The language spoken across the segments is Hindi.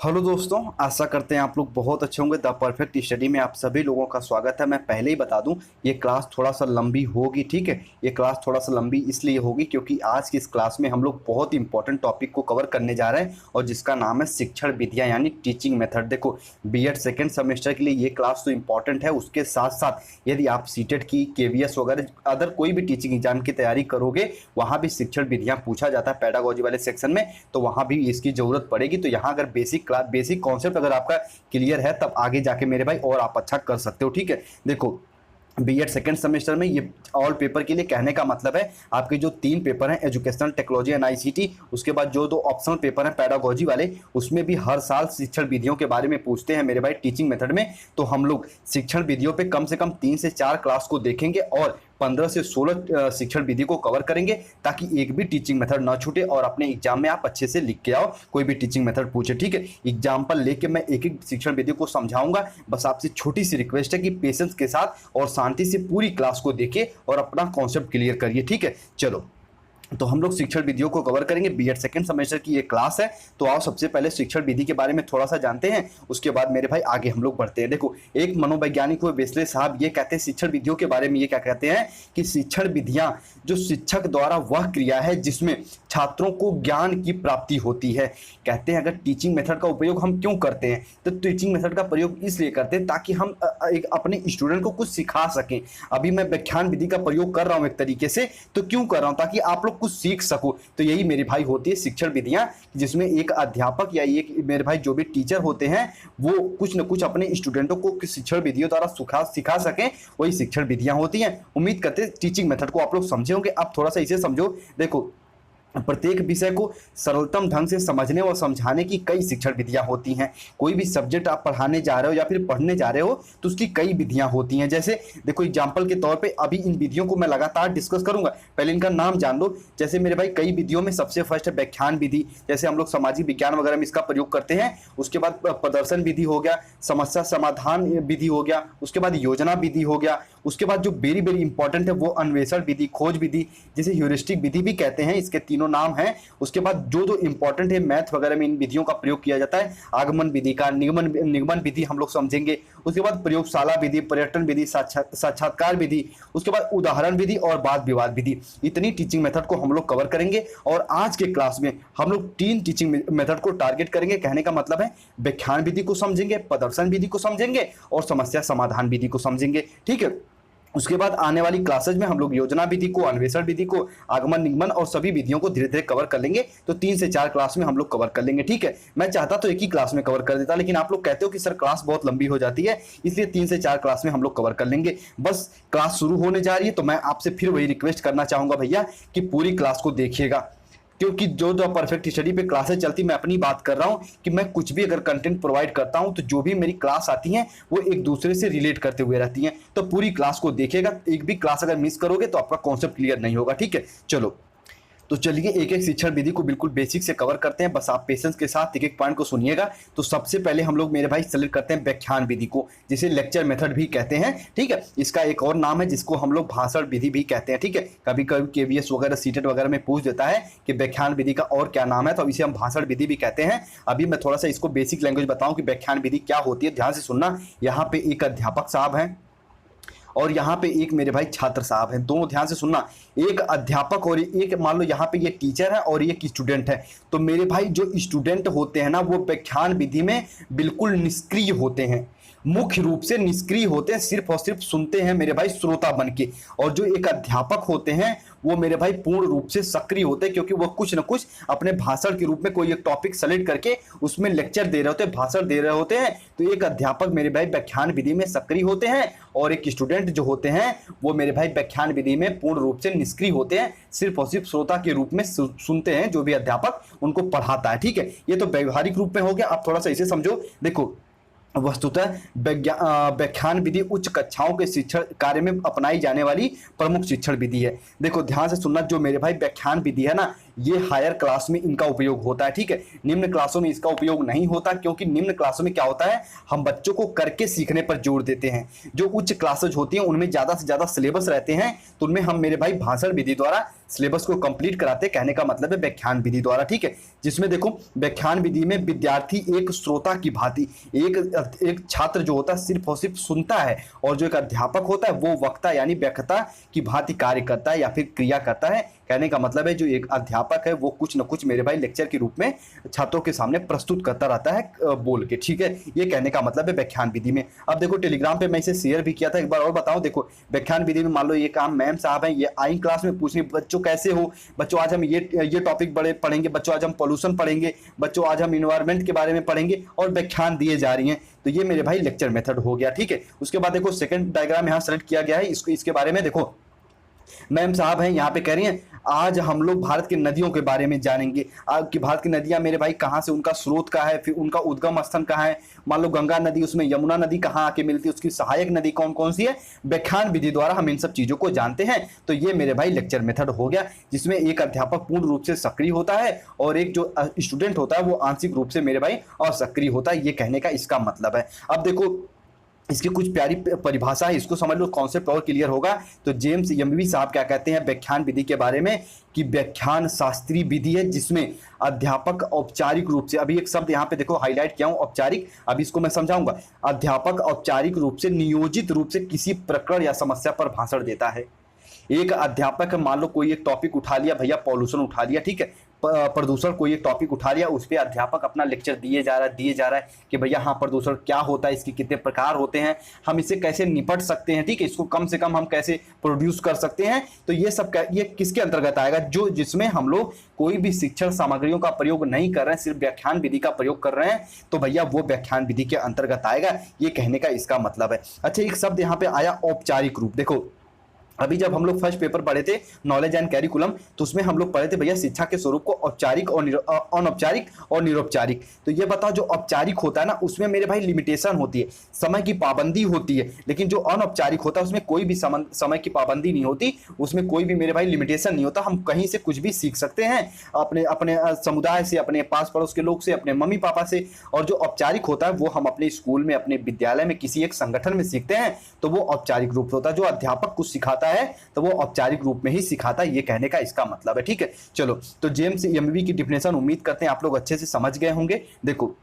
हेलो दोस्तों, आशा करते हैं आप लोग बहुत अच्छे होंगे। द परफेक्ट स्टडी में आप सभी लोगों का स्वागत है। मैं पहले ही बता दूं, ये क्लास थोड़ा सा लंबी होगी, ठीक है। ये क्लास थोड़ा सा लंबी इसलिए होगी क्योंकि आज की इस क्लास में हम लोग बहुत इंपॉर्टेंट टॉपिक को कवर करने जा रहे हैं और जिसका नाम है शिक्षण विधियाँ यानी टीचिंग मेथड। देखो, बीएड सेकेंड सेमेस्टर के लिए ये क्लास तो इंपॉर्टेंट है, उसके साथ साथ यदि आप सीटेट की, केवीएस वगैरह अदर कोई भी टीचिंग एग्जाम की तैयारी करोगे, वहाँ भी शिक्षण विधियाँ पूछा जाता है पेडागोजी वाले सेक्शन में, तो वहाँ भी इसकी ज़रूरत पड़ेगी। तो यहाँ अगर बेसिक कॉन्सेप्ट अगर आपका क्लियर है तब आगे जाके मेरे भाई और आप अच्छा कर सकते हो, ठीक है। देखो, बीएड सेकेंड सेमेस्टर में ये ऑल पेपर के लिए कहने का मतलब है आपके जो 3 पेपर हैं, एजुकेशनल, टेक्नोलॉजी एंड आईसीटी, उसके बाद जो 2 ऑप्शनल पेपर हैं पेडागोजी वाले, उसमें भी हर साल शिक्षण विधियों के बारे में पूछते हैं मेरे भाई टीचिंग मेथड में। तो हम लोग शिक्षण विधियों पे कम से कम 3 से 4 क्लास को देखेंगे और 15 से 16 शिक्षण विधि को कवर करेंगे ताकि एक भी टीचिंग मेथड ना छूटे और अपने एग्जाम में आप अच्छे से लिख के आओ, कोई भी टीचिंग मेथड पूछे, ठीक है। एग्जाम्पल लेके मैं एक एक शिक्षण विधि को समझाऊंगा। बस आपसे छोटी सी रिक्वेस्ट है कि पेशेंस के साथ और शांति से पूरी क्लास को देखिए और अपना कॉन्सेप्ट क्लियर करिए, ठीक है। चलो, तो हम लोग शिक्षण विधियों को कवर करेंगे। बीएड सेकंड सेमेस्टर की ये क्लास है, तो आओ सबसे पहले शिक्षण विधि के बारे में थोड़ा सा जानते हैं, उसके बाद मेरे भाई आगे हम लोग बढ़ते हैं। देखो, एक मनोवैज्ञानिक हुए बेसले साहब ये कहते हैं शिक्षण विधियों के बारे में, ये क्या कहते हैं कि शिक्षण विधियां जो शिक्षक द्वारा वह क्रिया है जिसमें छात्रों को ज्ञान की प्राप्ति होती है। कहते हैं अगर टीचिंग मेथड का उपयोग हम क्यों करते हैं, तो टीचिंग मेथड का प्रयोग इसलिए करते हैं ताकि हम एक अपने स्टूडेंट को कुछ सिखा सकें। अभी मैं व्याख्यान विधि का प्रयोग कर रहा हूं एक तरीके से, तो क्यों कर रहा हूं, ताकि आप लोग कुछ सीख सको। तो यही मेरे भाई होती है शिक्षण विधियां, जिसमें एक अध्यापक या एक मेरे भाई जो भी टीचर होते हैं वो कुछ न कुछ अपने स्टूडेंटों को शिक्षण विधियों द्वारा सिखा सकें, वही शिक्षण विधियां होती हैं। उम्मीद करते हैं टीचिंग मेथड को आप लोग समझे होंगे। अब थोड़ा सा इसे समझो। देखो, प्रत्येक विषय को सरलतम ढंग से समझने और समझाने की कई शिक्षण विधियां होती हैं। कोई भी सब्जेक्ट आप पढ़ाने जा रहे हो या फिर पढ़ने जा रहे हो तो उसकी कई विधियां होती हैं। जैसे देखो, एग्जांपल के तौर पे अभी इन विधियों को मैं लगातार डिस्कस करूंगा, पहले इनका नाम जान लो। जैसे मेरे भाई कई विधियों में सबसे फर्स्ट है व्याख्यान विधि, जैसे हम लोग सामाजिक विज्ञान वगैरह में इसका प्रयोग करते हैं। उसके बाद प्रदर्शन विधि हो गया, समस्या समाधान विधि हो गया, उसके बाद योजना विधि हो गया, उसके बाद जो वेरी वेरी इंपॉर्टेंट है वो अन्वेषण विधि, खोज विधि, जिसे ह्यूरिस्टिक विधि भी कहते हैं, इसके तीनों नाम हैं। उसके बाद जो इंपॉर्टेंट है मैथ वगैरह में इन विधियों का प्रयोग किया जाता है, आगमन विधि का, निगमन विधि हम लोग समझेंगे। उसके बाद प्रयोगशाला विधि, पर्यटन विधि, साक्षात्कार विधि, उसके बाद उदाहरण विधि और वाद विवाद विधि। इतनी टीचिंग मेथड को हम लोग कवर करेंगे और आज के क्लास में हम लोग 3 टीचिंग मेथड को टारगेट करेंगे। कहने का मतलब है व्याख्यान विधि को समझेंगे, प्रदर्शन विधि को समझेंगे और समस्या समाधान विधि को समझेंगे, ठीक है। उसके बाद आने वाली क्लासेज में हम लोग योजना विधि को, अन्वेषण विधि को, आगमन निगमन और सभी विधियों को धीरे धीरे कवर कर लेंगे। तो 3 से 4 क्लास में हम लोग कवर कर लेंगे, ठीक है। मैं चाहता तो एक ही क्लास में कवर कर देता, लेकिन आप लोग कहते हो कि सर क्लास बहुत लंबी हो जाती है, इसलिए 3 से 4 क्लास में हम लोग कवर कर लेंगे। बस क्लास शुरू होने जा रही है तो मैं आपसे फिर वही रिक्वेस्ट करना चाहूंगा भैया कि पूरी क्लास को देखिएगा, क्योंकि जो परफेक्ट स्टडी पे क्लासेस चलती, मैं अपनी बात कर रहा हूं कि मैं कुछ भी अगर कंटेंट प्रोवाइड करता हूं तो जो भी मेरी क्लास आती हैं वो एक दूसरे से रिलेट करते हुए रहती हैं। तो पूरी क्लास को देखिएगा, एक भी क्लास अगर मिस करोगे तो आपका कॉन्सेप्ट क्लियर नहीं होगा, ठीक है। चलो, तो चलिए एक एक शिक्षण विधि को बिल्कुल बेसिक से कवर करते हैं। बस आप पेशेंस के साथ एक एक पॉइंट को सुनिएगा। तो सबसे पहले हम लोग मेरे भाई सेलेक्ट करते हैं व्याख्यान विधि को, जिसे लेक्चर मेथड भी कहते हैं, ठीक है। इसका एक और नाम है जिसको हम लोग भाषण विधि भी कहते हैं, ठीक है। कभी कभी केवीएस वगैरह, सीटेट वगैरह में पूछ देता है कि व्याख्यान विधि का और क्या नाम है, तो इसे हम भाषण विधि भी कहते हैं। अभी मैं थोड़ा सा इसको बेसिक लैंग्वेज बताऊं कि व्याख्यान विधि क्या होती है, ध्यान से सुनना। यहाँ पे एक अध्यापक साहब हैं और यहाँ पे एक मेरे भाई छात्र साहब हैं, दोनों ध्यान से सुनना। एक अध्यापक और एक, मान लो यहाँ पे ये टीचर है और एक स्टूडेंट है। तो मेरे भाई जो स्टूडेंट होते हैं ना, वो व्याख्यान विधि में बिल्कुल निष्क्रिय होते हैं, मुख्य रूप से निष्क्रिय होते हैं, सिर्फ और सिर्फ सुनते हैं मेरे भाई श्रोता बन के। और जो एक अध्यापक होते हैं वो मेरे भाई पूर्ण रूप से सक्रिय होते हैं, क्योंकि वो कुछ ना कुछ अपने भाषण के रूप में कोई एक टॉपिक सेलेक्ट करके उसमें लेक्चर दे रहे होते हैं, भाषण दे रहे होते हैं। तो एक अध्यापक मेरे भाई व्याख्यान विधि में सक्रिय होते हैं और एक स्टूडेंट जो होते हैं वो मेरे भाई व्याख्यान विधि में पूर्ण रूप से निष्क्रिय होते हैं, सिर्फ और सिर्फ श्रोता के रूप में सुनते हैं जो भी अध्यापक उनको पढ़ाता है, ठीक है। ये तो व्यवहारिक रूप में हो गया। अब थोड़ा सा इसे समझो। देखो, वस्तुतः व्याख्यान विधि उच्च कक्षाओं के शिक्षण कार्य में अपनाई जाने वाली प्रमुख शिक्षण विधि है। देखो ध्यान से सुनना, जो मेरे भाई व्याख्यान विधि है ना, ये हायर क्लास में इनका उपयोग होता है, ठीक है। निम्न क्लासों में इसका उपयोग नहीं होता, क्योंकि निम्न क्लासों में क्या होता है, हम बच्चों को करके सीखने पर जोर देते हैं। जो उच्च क्लासेज होती हैं उनमें ज्यादा से ज्यादा सिलेबस रहते हैं, तो उनमें हम मेरे भाई भाषण विधि द्वारा सिलेबस को कंप्लीट कराते हैं। कहने का मतलब है व्याख्यान विधि द्वारा, ठीक है। जिसमें देखो व्याख्यान विधि में विद्यार्थी एक श्रोता की भांति, एक छात्र जो होता है सिर्फ और सिर्फ सुनता है, और जो एक अध्यापक होता है वो वक्ता यानी वक्ता की भांति कार्य करता है या फिर क्रिया करता है। कहने का मतलब है जो एक अध्यापक है वो कुछ न कुछ मेरे भाई लेक्चर के रूप में छात्रों के सामने प्रस्तुत करता रहता है बोल के, ठीक है। ये कहने का मतलब है व्याख्यान विधि में। अब देखो टेलीग्राम पे मैं इसे शेयर भी किया था, एक बार और बताऊं। देखो व्याख्यान विधि में मान लो ये काम मैम साहब हैं, ये आई क्लास में पूछने बच्चों कैसे हो बच्चों, आज हम ये टॉपिक बड़े पढ़ेंगे बच्चों, आज हम पोल्यूशन पढ़ेंगे बच्चों, आज हम इन्वायरमेंट के बारे में पढ़ेंगे, और व्याख्यान दिए जा रही हैं। तो ये मेरे भाई लेक्चर मेथड हो गया, ठीक है। उसके बाद देखो सेकंड डायग्राम यहाँ सेलेक्ट किया गया है, इसके बारे में देखो मैम साहब हैं यहाँ पे कह रही हैं आज हम लोग भारत की नदियों के बारे में जानेंगे। कि भारत की नदियां मेरे भाई कहाँ से, उनका स्रोत कहाँ है, फिर उनका उद्गम स्थान कहाँ है। मान लो गंगा नदी, उसमें यमुना नदी कहाँ आके मिलती है, उसकी सहायक नदी कौन कौन सी है। व्याख्यान विधि द्वारा हम इन सब चीजों को जानते हैं। तो ये मेरे भाई लेक्चर मेथड हो गया, जिसमें एक अध्यापक पूर्ण रूप से सक्रिय होता है और एक जो स्टूडेंट होता है वो आंशिक रूप से मेरे भाई असक्रिय होता है। ये कहने का इसका मतलब है। अब देखो इसकी कुछ प्यारी परिभाषा है, इसको समझ लो, कॉन्सेप्ट और क्लियर होगा। तो जेम्स यम्बी साहब क्या कहते हैं व्याख्यान विधि के बारे में, कि व्याख्यान शास्त्रीय विधि है जिसमें अध्यापक औपचारिक रूप से, अभी एक शब्द यहाँ पे देखो हाईलाइट किया हूं औपचारिक, अभी इसको मैं समझाऊंगा। अध्यापक औपचारिक रूप से नियोजित रूप से किसी प्रकरण या समस्या पर भाषण देता है। एक अध्यापक मान लो कोई एक टॉपिक उठा लिया, भैया पॉल्यूशन उठा लिया, ठीक है, प्रदूषण कोई एक टॉपिक उठा लिया, उस पर अध्यापक अपना लेक्चर दिए जा रहा है कि भैया हाँ प्रदूषण क्या होता है, इसके कितने प्रकार होते हैं, हम इससे कैसे निपट सकते हैं, ठीक है, इसको कम से कम हम कैसे प्रोड्यूस कर सकते हैं। तो ये सब ये किसके अंतर्गत आएगा, जो जिसमें हम लोग कोई भी शिक्षण सामग्रियों का प्रयोग नहीं कर रहे हैं, सिर्फ व्याख्यान विधि का प्रयोग कर रहे हैं, तो भैया वो व्याख्यान विधि के अंतर्गत आएगा। ये कहने का इसका मतलब है। अच्छा एक शब्द यहाँ पे आया औपचारिक रूप। देखो अभी जब हम लोग फर्स्ट पेपर पढ़े थे नॉलेज एंड कैरिकुलम, तो उसमें हम लोग पढ़े थे भैया शिक्षा के स्वरूप को औपचारिक और अनौपचारिक और निरौपचारिक। तो ये बताओ जो औपचारिक होता है ना उसमें मेरे भाई लिमिटेशन होती है, समय की पाबंदी होती है, लेकिन जो अनौपचारिक होता है उसमें कोई भी समय की पाबंदी नहीं होती, उसमें कोई भी मेरे भाई लिमिटेशन नहीं होता। हम कहीं से कुछ भी सीख सकते हैं, अपने अपने समुदाय से, अपने पास पड़ोस के लोग से, अपने मम्मी पापा से। और जो औपचारिक होता है वो हम अपने स्कूल में, अपने विद्यालय में, किसी एक संगठन में सीखते हैं, तो वो औपचारिक रूप होता है। जो अध्यापक कुछ सिखाता है तो वो औपचारिक रूप में ही सिखाता है। ये कहने का इसका मतलब है, ठीक है। चलो तो जेम्स यम्बी की डिफिनेशन उम्मीद करते हैं आप लोग अच्छे से समझ गए होंगे। देखो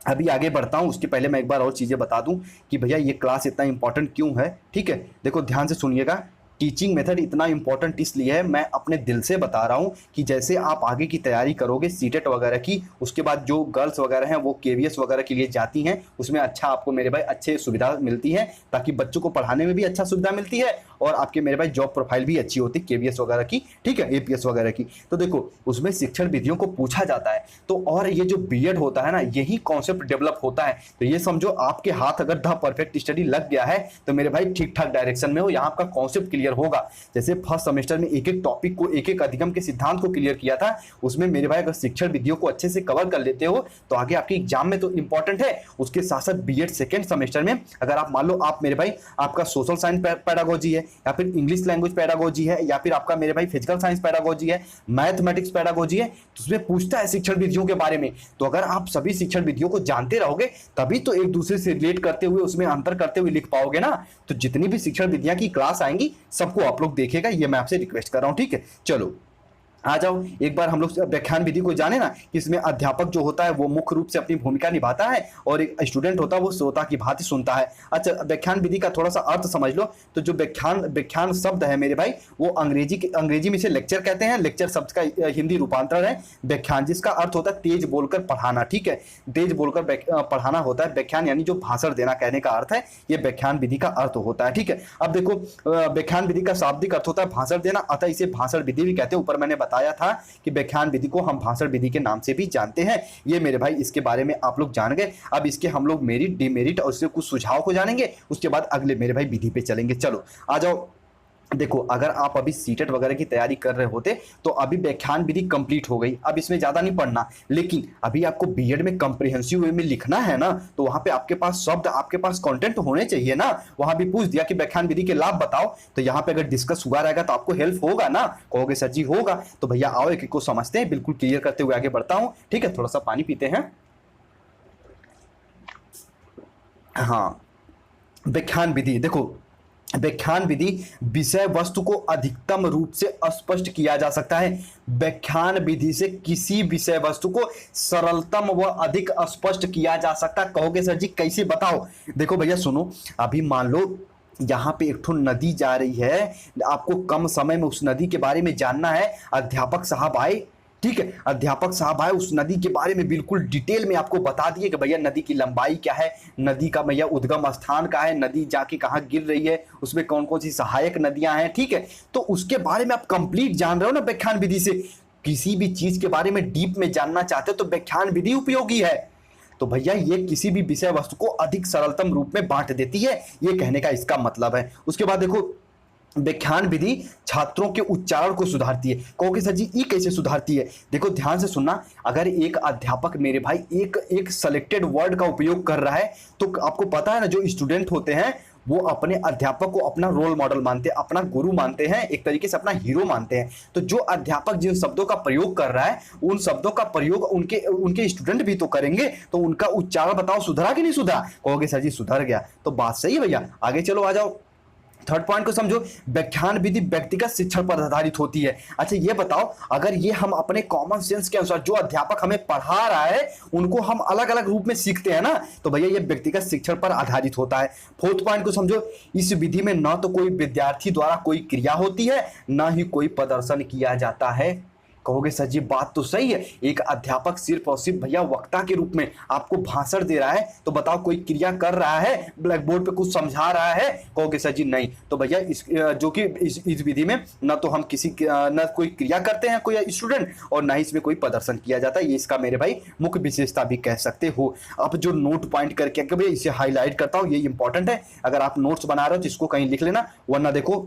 अभी आगे बढ़ता हूं, उसके पहले मैं एक बार और चीजें बता दूं कि भैया ये क्लास इतना इंपॉर्टेंट क्यों है, ठीक है। देखो ध्यान से सुनिएगा, टीचिंग मेथड इतना इंपॉर्टेंट इसलिए है, मैं अपने दिल से बता रहा हूं कि जैसे आप आगे की तैयारी करोगे सीटेट वगैरह की, उसके बाद जो गर्ल्स वगैरह हैं वो केवीएस वगैरह के लिए जाती हैं, उसमें अच्छा आपको मेरे भाई अच्छे सुविधा मिलती है, ताकि बच्चों को पढ़ाने में भी अच्छा सुविधा मिलती है और आपके मेरे भाई जॉब प्रोफाइल भी अच्छी होती है केवीएस वगैरह की, ठीक है, एपीएस वगैरह की। तो देखो उसमें शिक्षण विधियों को पूछा जाता है। तो और ये जो बीएड होता है ना, यही कॉन्सेप्ट डेवलप होता है। तो ये समझो आपके हाथ अगर द परफेक्ट स्टडी लग गया है तो मेरे भाई ठीक ठाक डायरेक्शन में हो, यहाँ आपका कॉन्सेप्ट क्लियर होगा। जैसे फर्स्ट सेमेस्टर में एक एक टॉपिक को, एक एक अधिगम के सिद्धांत को क्लियर किया था, उसमें मेरे भाई अगर शिक्षण विधियों को अच्छे से कवर कर लेते हो तो आगे आपके एग्जाम में तो इंपॉर्टेंट है। उसके साथ साथ बीएड सेकंड सेमेस्टर में अगर आप मान लो आप मेरे भाई आपका सोशल साइंस पेडागोजी है, या फिर इंग्लिश लैंग्वेज पेडागोजी है, या फिर आपका मेरे भाई फिजिकल साइंस पेडागोजी है, मैथमेटिक्स पेडागोजी है, तो उसमें पूछता है शिक्षण विधियों के बारे में। तो अगर आप सभी शिक्षण विधियों को जानते रहोगे तभी तो एक दूसरे से रिलेट करते हुए, उसमें अंतर करते हुए लिख पाओगे ना। तो जितनी भी शिक्षण विधियां की क्लास आएंगी सबको आप लोग देखेगा, ये मैं आपसे रिक्वेस्ट कर रहा हूं, ठीक है। चलो आ जाओ एक बार हम लोग व्याख्यान विधि को जाने ना, कि इसमें अध्यापक जो होता है वो मुख्य रूप से अपनी भूमिका निभाता है और एक स्टूडेंट होता है वो श्रोता की भांति सुनता है। अच्छा व्याख्यान विधि का थोड़ा सा अर्थ समझ लो। तो जो व्याख्यान शब्द है मेरे भाई वो अंग्रेजी में से लेक्चर कहते हैं, लेक्चर शब्द का हिंदी रूपांतरण है व्याख्यान, जिसका अर्थ होता है तेज बोलकर पढ़ाना, ठीक है, तेज बोलकर पढ़ाना होता है व्याख्यान, यानी जो भाषण देना कहने का अर्थ है, ये व्याख्यान विधि का अर्थ होता है, ठीक है। अब देखो व्याख्यान विधि का शाब्दिक अर्थ होता है भाषण देना, अतः इसे भाषण विधि भी कहते हैं। ऊपर मैंने बताया था कि व्याख्यान विधि को हम भाषण विधि के नाम से भी जानते हैं। ये मेरे भाई इसके बारे में आप लोग जान गए। अब इसके हम लोग मेरिट, डिमेरिट और इसके कुछ सुझाव को जानेंगे, उसके बाद अगले मेरे भाई विधि पे चलेंगे। चलो आ जाओ देखो अगर आप अभी सीटेट वगैरह की तैयारी कर रहे होते तो अभी व्याख्यान विधि कंप्लीट हो गई, अब इसमें ज्यादा नहीं पढ़ना। लेकिन अभी आपको बीएड में कंप्रिहेंसिव वे में लिखना है ना, तो वहां पे आपके पास शब्द, आपके पास कंटेंट होने चाहिए ना। वहां भी पूछ दिया कि व्याख्यान विधि के लाभ बताओ, तो यहाँ पे अगर डिस्कस हुआ रहेगा तो आपको हेल्प होगा ना। कहोगे सर जी होगा, तो भैया आओ एक एक को समझते हैं, बिल्कुल क्लियर करते हुए आगे बढ़ता हूँ। ठीक है, थोड़ा सा पानी पीते हैं। हाँ, व्याख्यान विधि देखो, व्याख्यान विधि विषय वस्तु को अधिकतम रूप से स्पष्ट किया जा सकता है। व्याख्यान विधि से किसी विषय वस्तु को सरलतम व अधिक स्पष्ट किया जा सकता है। कहोगे सर जी कैसे, बताओ। देखो भैया सुनो, अभी मान लो यहाँ पे एक ठो नदी जा रही है, आपको कम समय में उस नदी के बारे में जानना है। अध्यापक साहब आए, ठीक है, अध्यापक साहब आए, उस नदी के बारे में बिल्कुल डिटेल में आपको बता दिए कि भैया नदी की लंबाई क्या है, नदी का भैया उद्गम स्थान का है, नदी जाके कहाँ गिर रही है, उसमें कौन कौन सी सहायक नदियां हैं। ठीक है, तो उसके बारे में आप कंप्लीट जान रहे हो ना व्याख्यान विधि से। किसी भी चीज के बारे में डीप में जानना चाहते हो तो व्याख्यान विधि उपयोगी है। तो भैया ये किसी भी विषय वस्तु को अधिक सरलतम रूप में बांट देती है, ये कहने का इसका मतलब है। उसके बाद देखो, व्याख्यान विधि छात्रों के उच्चारण को सुधारती है। कहोगे सर जी ये कैसे सुधारती है? देखो ध्यान से सुनना, अगर एक अध्यापक मेरे भाई एक एक सेलेक्टेड वर्ड का उपयोग कर रहा है, तो आपको पता है ना, जो स्टूडेंट होते हैं वो अपने अध्यापक को अपना रोल मॉडल मानते हैं, अपना गुरु मानते हैं, एक तरीके से अपना हीरो मानते हैं। तो जो अध्यापक जिन शब्दों का प्रयोग कर रहा है, उन शब्दों का प्रयोग उनके उनके स्टूडेंट भी तो करेंगे, तो उनका उच्चारण बताओ सुधरा कि नहीं सुधरा? कहोगे सर जी सुधर गया, तो बात सही है भैया। आगे चलो, आ जाओ, थर्ड पॉइंट को समझो। व्याख्यान विधि व्यक्तिगत शिक्षण पर आधारित होती है। अच्छा ये बताओ, अगर ये हम अपने कॉमन सेंस के अनुसार, जो अध्यापक हमें पढ़ा रहा है उनको हम अलग अलग रूप में सीखते हैं ना, तो भैया ये व्यक्तिगत शिक्षण पर आधारित होता है। फोर्थ पॉइंट को समझो, इस विधि में न तो कोई विद्यार्थी द्वारा कोई क्रिया होती है, न ही कोई प्रदर्शन किया जाता है। कहोगे सर जी बात तो सही है, एक अध्यापक सिर्फ और सिर्फ भैया वक्ता के रूप में आपको भाषण दे रहा है, तो बताओ कोई क्रिया कर रहा है, ब्लैक बोर्ड पे कुछ समझा रहा है? कहोगे सर जी नहीं। तो भैया इस जो कि इस विधि में न तो हम किसी न कोई क्रिया करते हैं कोई स्टूडेंट, और ना ही इसमें कोई प्रदर्शन किया जाता है। ये इसका मेरे भाई मुख्य विशेषता भी कह सकते हो। अब जो नोट पॉइंट करके भैया इसे हाईलाइट करता हूँ, ये इंपॉर्टेंट है। अगर आप नोट्स बना रहे हो तो इसको कहीं लिख लेना, वरना देखो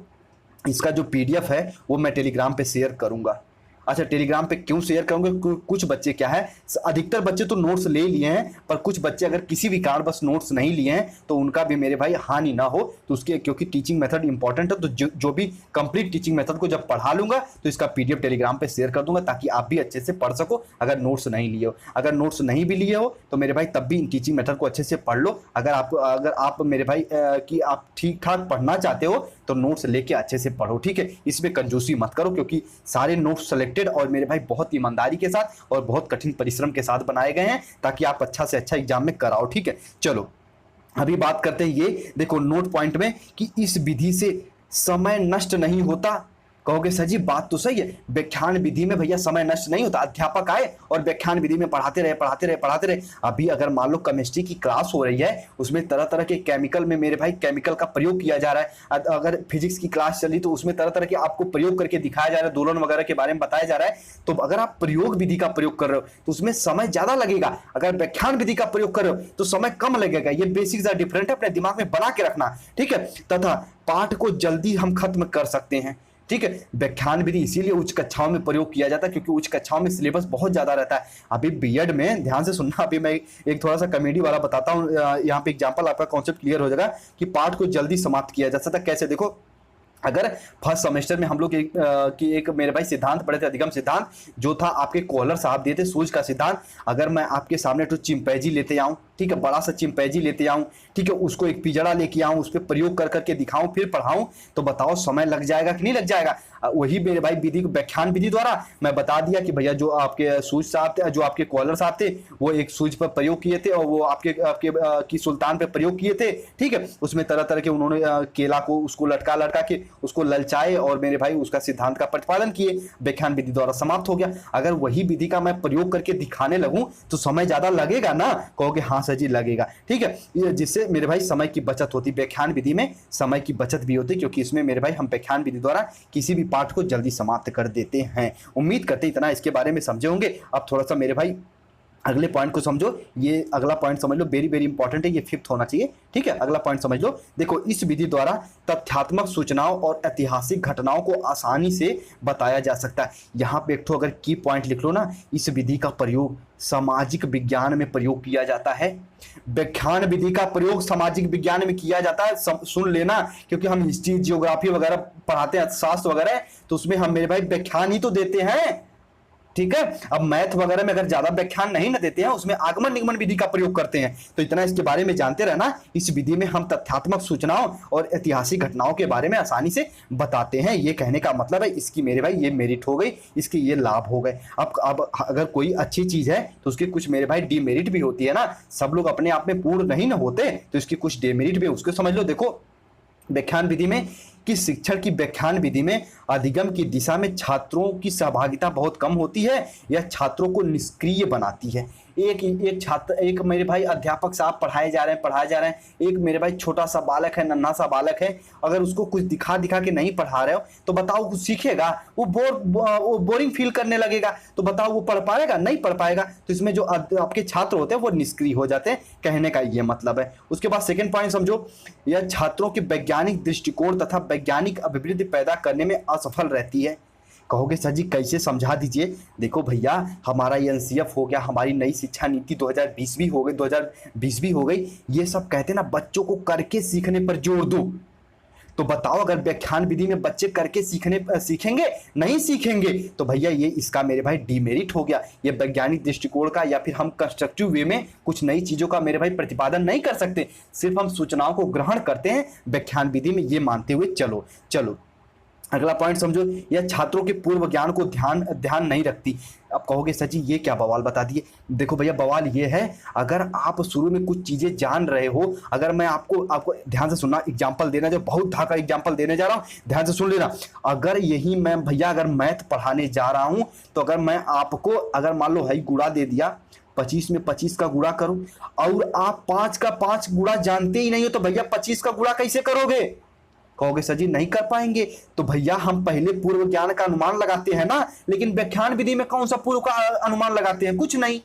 इसका जो पीडीएफ है वो मैं टेलीग्राम पे शेयर करूंगा। अच्छा टेलीग्राम पे क्यों शेयर करोगे? कुछ बच्चे क्या है, अधिकतर बच्चे तो नोट्स ले लिए हैं, पर कुछ बच्चे अगर किसी भी कारण बस नोट्स नहीं लिए हैं तो उनका भी मेरे भाई हानि ना हो, तो उसके क्योंकि टीचिंग मेथड इंपॉर्टेंट है, तो जो भी कंप्लीट टीचिंग मेथड को जब पढ़ा लूंगा तो इसका पीडीएफ टेलीग्राम पे शेयर कर दूंगा, ताकि आप भी अच्छे से पढ़ सको अगर नोट्स नहीं लिए हो। अगर नोट्स नहीं भी लिए हो तो मेरे भाई तब भी टीचिंग मेथड को अच्छे से पढ़ लो। अगर आप मेरे भाई कि आप ठीक ठाक पढ़ना चाहते हो तो नोट्स लेके अच्छे से पढ़ो, ठीक है। इसमें कंजूसी मत करो, क्योंकि सारे नोट्स सेलेक्टेड और मेरे भाई बहुत ईमानदारी के साथ और बहुत कठिन परिश्रम के साथ बनाए गए हैं, ताकि आप अच्छा से अच्छा एग्जाम में कराओ, ठीक है। चलो अभी बात करते हैं ये देखो नोट पॉइंट में कि इस विधि से समय नष्ट नहीं होता। कहोगे सर जी बात तो सही है, व्याख्यान विधि में भैया समय नष्ट नहीं होता। अध्यापक आए और व्याख्यान विधि में पढ़ाते रहे। अभी अगर मान लो केमिस्ट्री की क्लास हो रही है, उसमें तरह तरह के केमिकल में मेरे भाई केमिकल का प्रयोग किया जा रहा है। अगर फिजिक्स की क्लास चली तो उसमें तरह तरह के आपको प्रयोग करके दिखाया जा रहा है, दोलन वगैरह के बारे में बताया जा रहा है। तो अगर आप प्रयोग विधि का प्रयोग कर रहे हो तो उसमें समय ज्यादा लगेगा, अगर व्याख्यान विधि का प्रयोग कर रहे हो तो समय कम लगेगा। ये बेसिक्स आर डिफरेंट है, अपने दिमाग में बना के रखना, ठीक है। तथा पाठ को जल्दी हम खत्म कर सकते हैं, ठीक है। व्याख्यान विधि इसीलिए उच्च कक्षाओं में प्रयोग किया जाता है, क्योंकि उच्च कक्षाओं में सिलेबस बहुत ज्यादा रहता है। अभी बीएड में ध्यान से सुनना, अभी मैं एक थोड़ा सा कॉमेडी वाला बताता हूँ, यहाँ पे एग्जांपल आपका कॉन्सेप्ट क्लियर हो जाएगा कि पाठ को जल्दी समाप्त किया जा सकता है। कैसे? देखो अगर फर्स्ट सेमेस्टर में हम लोग एक मेरे भाई सिद्धांत पढ़े थे, अधिगम सिद्धांत, जो था आपके कॉलर साहब दिए थे, सूझ का सिद्धांत। अगर मैं आपके सामने तो चिंपैंजी लेते आऊं, ठीक है, बड़ा सा चिंपैंजी लेते आऊं, ठीक है, उसको एक पिंजड़ा लेके आऊं, उस पर प्रयोग कर करके दिखाऊं, फिर पढ़ाऊं, तो बताओ समय लग जाएगा कि नहीं लग जाएगा? वही मेरे भाई विधि व्याख्यान विधि द्वारा मैं बता दिया कि भैया जो आपके सूझ साहब थे, जो आपके कॉलर साहब थे, वो एक सूझ पर प्रयोग किए थे और वो आपके आपके की सुल्तान पे प्रयोग किए थे, ठीक है। उसमें तरह तरह के उन्होंने केला को उसको लटका लटका के उसको ललचाए और मेरे भाई उसका सिद्धांत का प्रतिपादन किए, व्याख्यान विधि द्वारा समाप्त हो गया। अगर वही विधि का मैं प्रयोग करके दिखाने लगूं तो समय ज्यादा लगेगा ना? कहोगे हाँ सर जी लगेगा, ठीक है। जिससे मेरे भाई समय की बचत होती, व्याख्यान विधि में समय की बचत भी होती, क्योंकि इसमें मेरे भाई हम व्याख्यान विधि द्वारा किसी भी पाठ को जल्दी समाप्त कर देते हैं। उम्मीद करते इतना इसके बारे में समझे होंगे। अब थोड़ा सा मेरे भाई अगले पॉइंट को समझो, ये अगला पॉइंट समझ लो, वेरी वेरी इंपॉर्टेंट है, ये 5th होना चाहिए, ठीक है। अगला पॉइंट समझ लो, देखो इस विधि द्वारा तथ्यात्मक सूचनाओं और ऐतिहासिक घटनाओं को आसानी से बताया जा सकता है। यहाँ पे एक तो अगर की पॉइंट लिख लो ना, इस विधि का प्रयोग सामाजिक विज्ञान में प्रयोग किया जाता है। व्याख्यान विधि का प्रयोग सामाजिक विज्ञान में किया जाता है, सुन लेना, क्योंकि हम हिस्ट्री जियोग्राफी वगैरह पढ़ाते हैं, अर्थशास्त्र वगैरह, तो उसमें हम मेरे भाई व्याख्यान ही तो देते हैं, ठीक है। अब मैथ वगैरह में अगर ज्यादा व्याख्यान नहीं ना देते हैं, उसमें आगमन निगमन विधि का प्रयोग करते हैं, तो इतना इसके बारे में जानते रहना। इस विधि में हम तथ्यात्मक सूचनाओं और ऐतिहासिक घटनाओं के बारे में आसानी से बताते हैं। ये कहने का मतलब है, इसकी मेरे भाई ये मेरिट हो गई, इसके ये लाभ हो गए। अब अगर कोई अच्छी चीज है तो उसकी कुछ मेरे भाई डिमेरिट भी होती है ना, सब लोग अपने आप में पूर्ण नहीं ना होते, तो इसकी कुछ डिमेरिट भी, उसको समझ लो। देखो व्याख्यान विधि में कि शिक्षण की व्याख्यान विधि में अधिगम की दिशा में छात्रों की सहभागिता बहुत कम होती है, यह छात्रों को निष्क्रिय बनाती है। एक छात्र, एक मेरे भाई अध्यापक साहब पढ़ाए जा रहे हैं, एक मेरे भाई छोटा सा बालक है, नन्हा सा बालक है, अगर उसको कुछ दिखा के नहीं पढ़ा रहे हो तो बताओ वो सीखेगा? वो बोरिंग फील करने लगेगा, तो बताओ वो पढ़ पाएगा? नहीं पढ़ पाएगा। तो इसमें जो आपके छात्र होते हैं वो निष्क्रिय हो जाते हैं, कहने का ये मतलब है। उसके बाद सेकेंड पॉइंट समझो, यह छात्रों के वैज्ञानिक दृष्टिकोण तथा वैज्ञानिक अभिवृद्धि पैदा करने में असफल रहती है। कहोगे सर जी कैसे, समझा दीजिए। देखो भैया, हमारा ये एनसीएफ हो गया, हमारी नई शिक्षा नीति 2020 भी हो गई, 2020 भी हो गई, ये सब कहते हैं ना बच्चों को करके सीखने पर जोर दो। तो बताओ अगर व्याख्यान विधि में बच्चे करके सीखेंगे? नहीं सीखेंगे, तो भैया ये इसका मेरे भाई डीमेरिट हो गया। ये वैज्ञानिक दृष्टिकोण का या फिर हम कंस्ट्रक्टिव वे में कुछ नई चीजों का मेरे भाई प्रतिपादन नहीं कर सकते, सिर्फ हम सूचनाओं को ग्रहण करते हैं व्याख्यान विधि में, ये मानते हुए चलो। अगला पॉइंट समझो, यह छात्रों के पूर्व ज्ञान को ध्यान नहीं रखती। अब कहोगे सर जी ये क्या बवाल बता दिए। देखो भैया बवाल ये है, अगर आप शुरू में कुछ चीजें जान रहे हो, अगर मैं आपको ध्यान से सुनना, एग्जांपल देना, जो बहुत धाका एग्जांपल देने जा रहा हूं, ध्यान से सुन लेना। अगर यही मैं भैया अगर मैथ पढ़ाने जा रहा हूं, तो अगर मैं आपको अगर मान लो है गुणा दे दिया, 25 में 25 का गुणा करूं, और आप 5 का 5 गुणा जानते ही नहीं हो, तो भैया 25 का गुणा कैसे करोगे? कहोगे सर जी नहीं कर पाएंगे। तो भैया हम पहले पूर्व ज्ञान का अनुमान लगाते हैं ना, लेकिन व्याख्यान विधि में कौन सा पूर्व का अनुमान लगाते हैं? कुछ नहीं।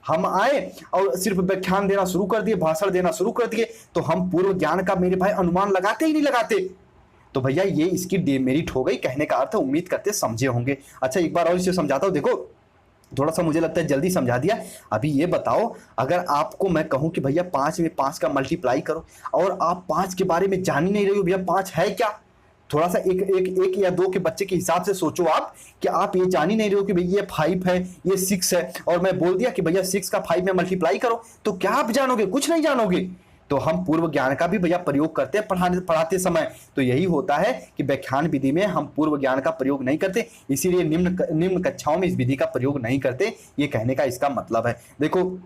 हम आए और सिर्फ व्याख्यान देना शुरू कर दिए, भाषण देना शुरू कर दिए, तो हम पूर्व ज्ञान का मेरे भाई अनुमान लगाते ही नहीं लगाते। तो भैया ये इसकी डिमेरिट हो गई, कहने का अर्थ उम्मीद करते समझे होंगे। अच्छा एक बार और इसे समझाता हूं, देखो थोड़ा सा मुझे लगता है जल्दी समझा दिया। अभी ये बताओ, अगर आपको मैं कहूं कि भैया 5 में 5 का मल्टीप्लाई करो, और आप 5 के बारे में जान ही नहीं रहे हो, भैया 5 है क्या? थोड़ा सा एक या दो के बच्चे के हिसाब से सोचो आप, कि आप ये जान ही नहीं रहे हो कि भैया ये 5 है, ये 6 है, और मैं बोल दिया कि भैया 6 का 5 में मल्टीप्लाई करो, तो क्या आप जानोगे? कुछ नहीं जानोगे। तो हम पूर्व ज्ञान का भी भैया प्रयोग करते हैं पढ़ाते समय, तो यही होता है कि व्याख्यान विधि में हम पूर्व ज्ञान का प्रयोग नहीं करते, इसीलिए निम्न कक्षाओं में इस विधि का प्रयोग नहीं करते, ये कहने का इसका मतलब है। देखो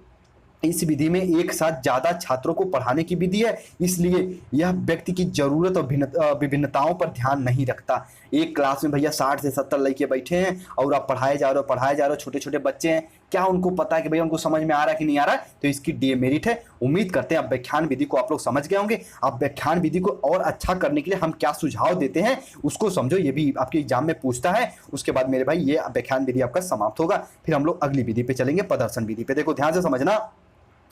इस विधि में एक साथ ज्यादा छात्रों को पढ़ाने की विधि है, इसलिए यह व्यक्ति की जरूरत और विभिन्नताओं पर ध्यान नहीं रखता। एक क्लास में भैया 60 से 70 लड़के बैठे हैं, और आप पढ़ाए जा रहे हो, छोटे छोटे बच्चे हैं, क्या उनको पता है कि भैया उनको समझ में आ रहा है कि नहीं आ रहा है? तो इसकी डिमेरिट है। उम्मीद करते हैं अब व्याख्यान विधि को आप लोग समझ गए होंगे। अब व्याख्यान विधि को और अच्छा करने के लिए हम क्या सुझाव देते हैं उसको समझो, ये भी आपके एग्जाम में पूछता है। उसके बाद मेरे भाई ये व्याख्यान विधि आपका समाप्त होगा, फिर हम लोग अगली विधि पे चलेंगे, प्रदर्शन विधि पे। देखो ध्यान से समझना,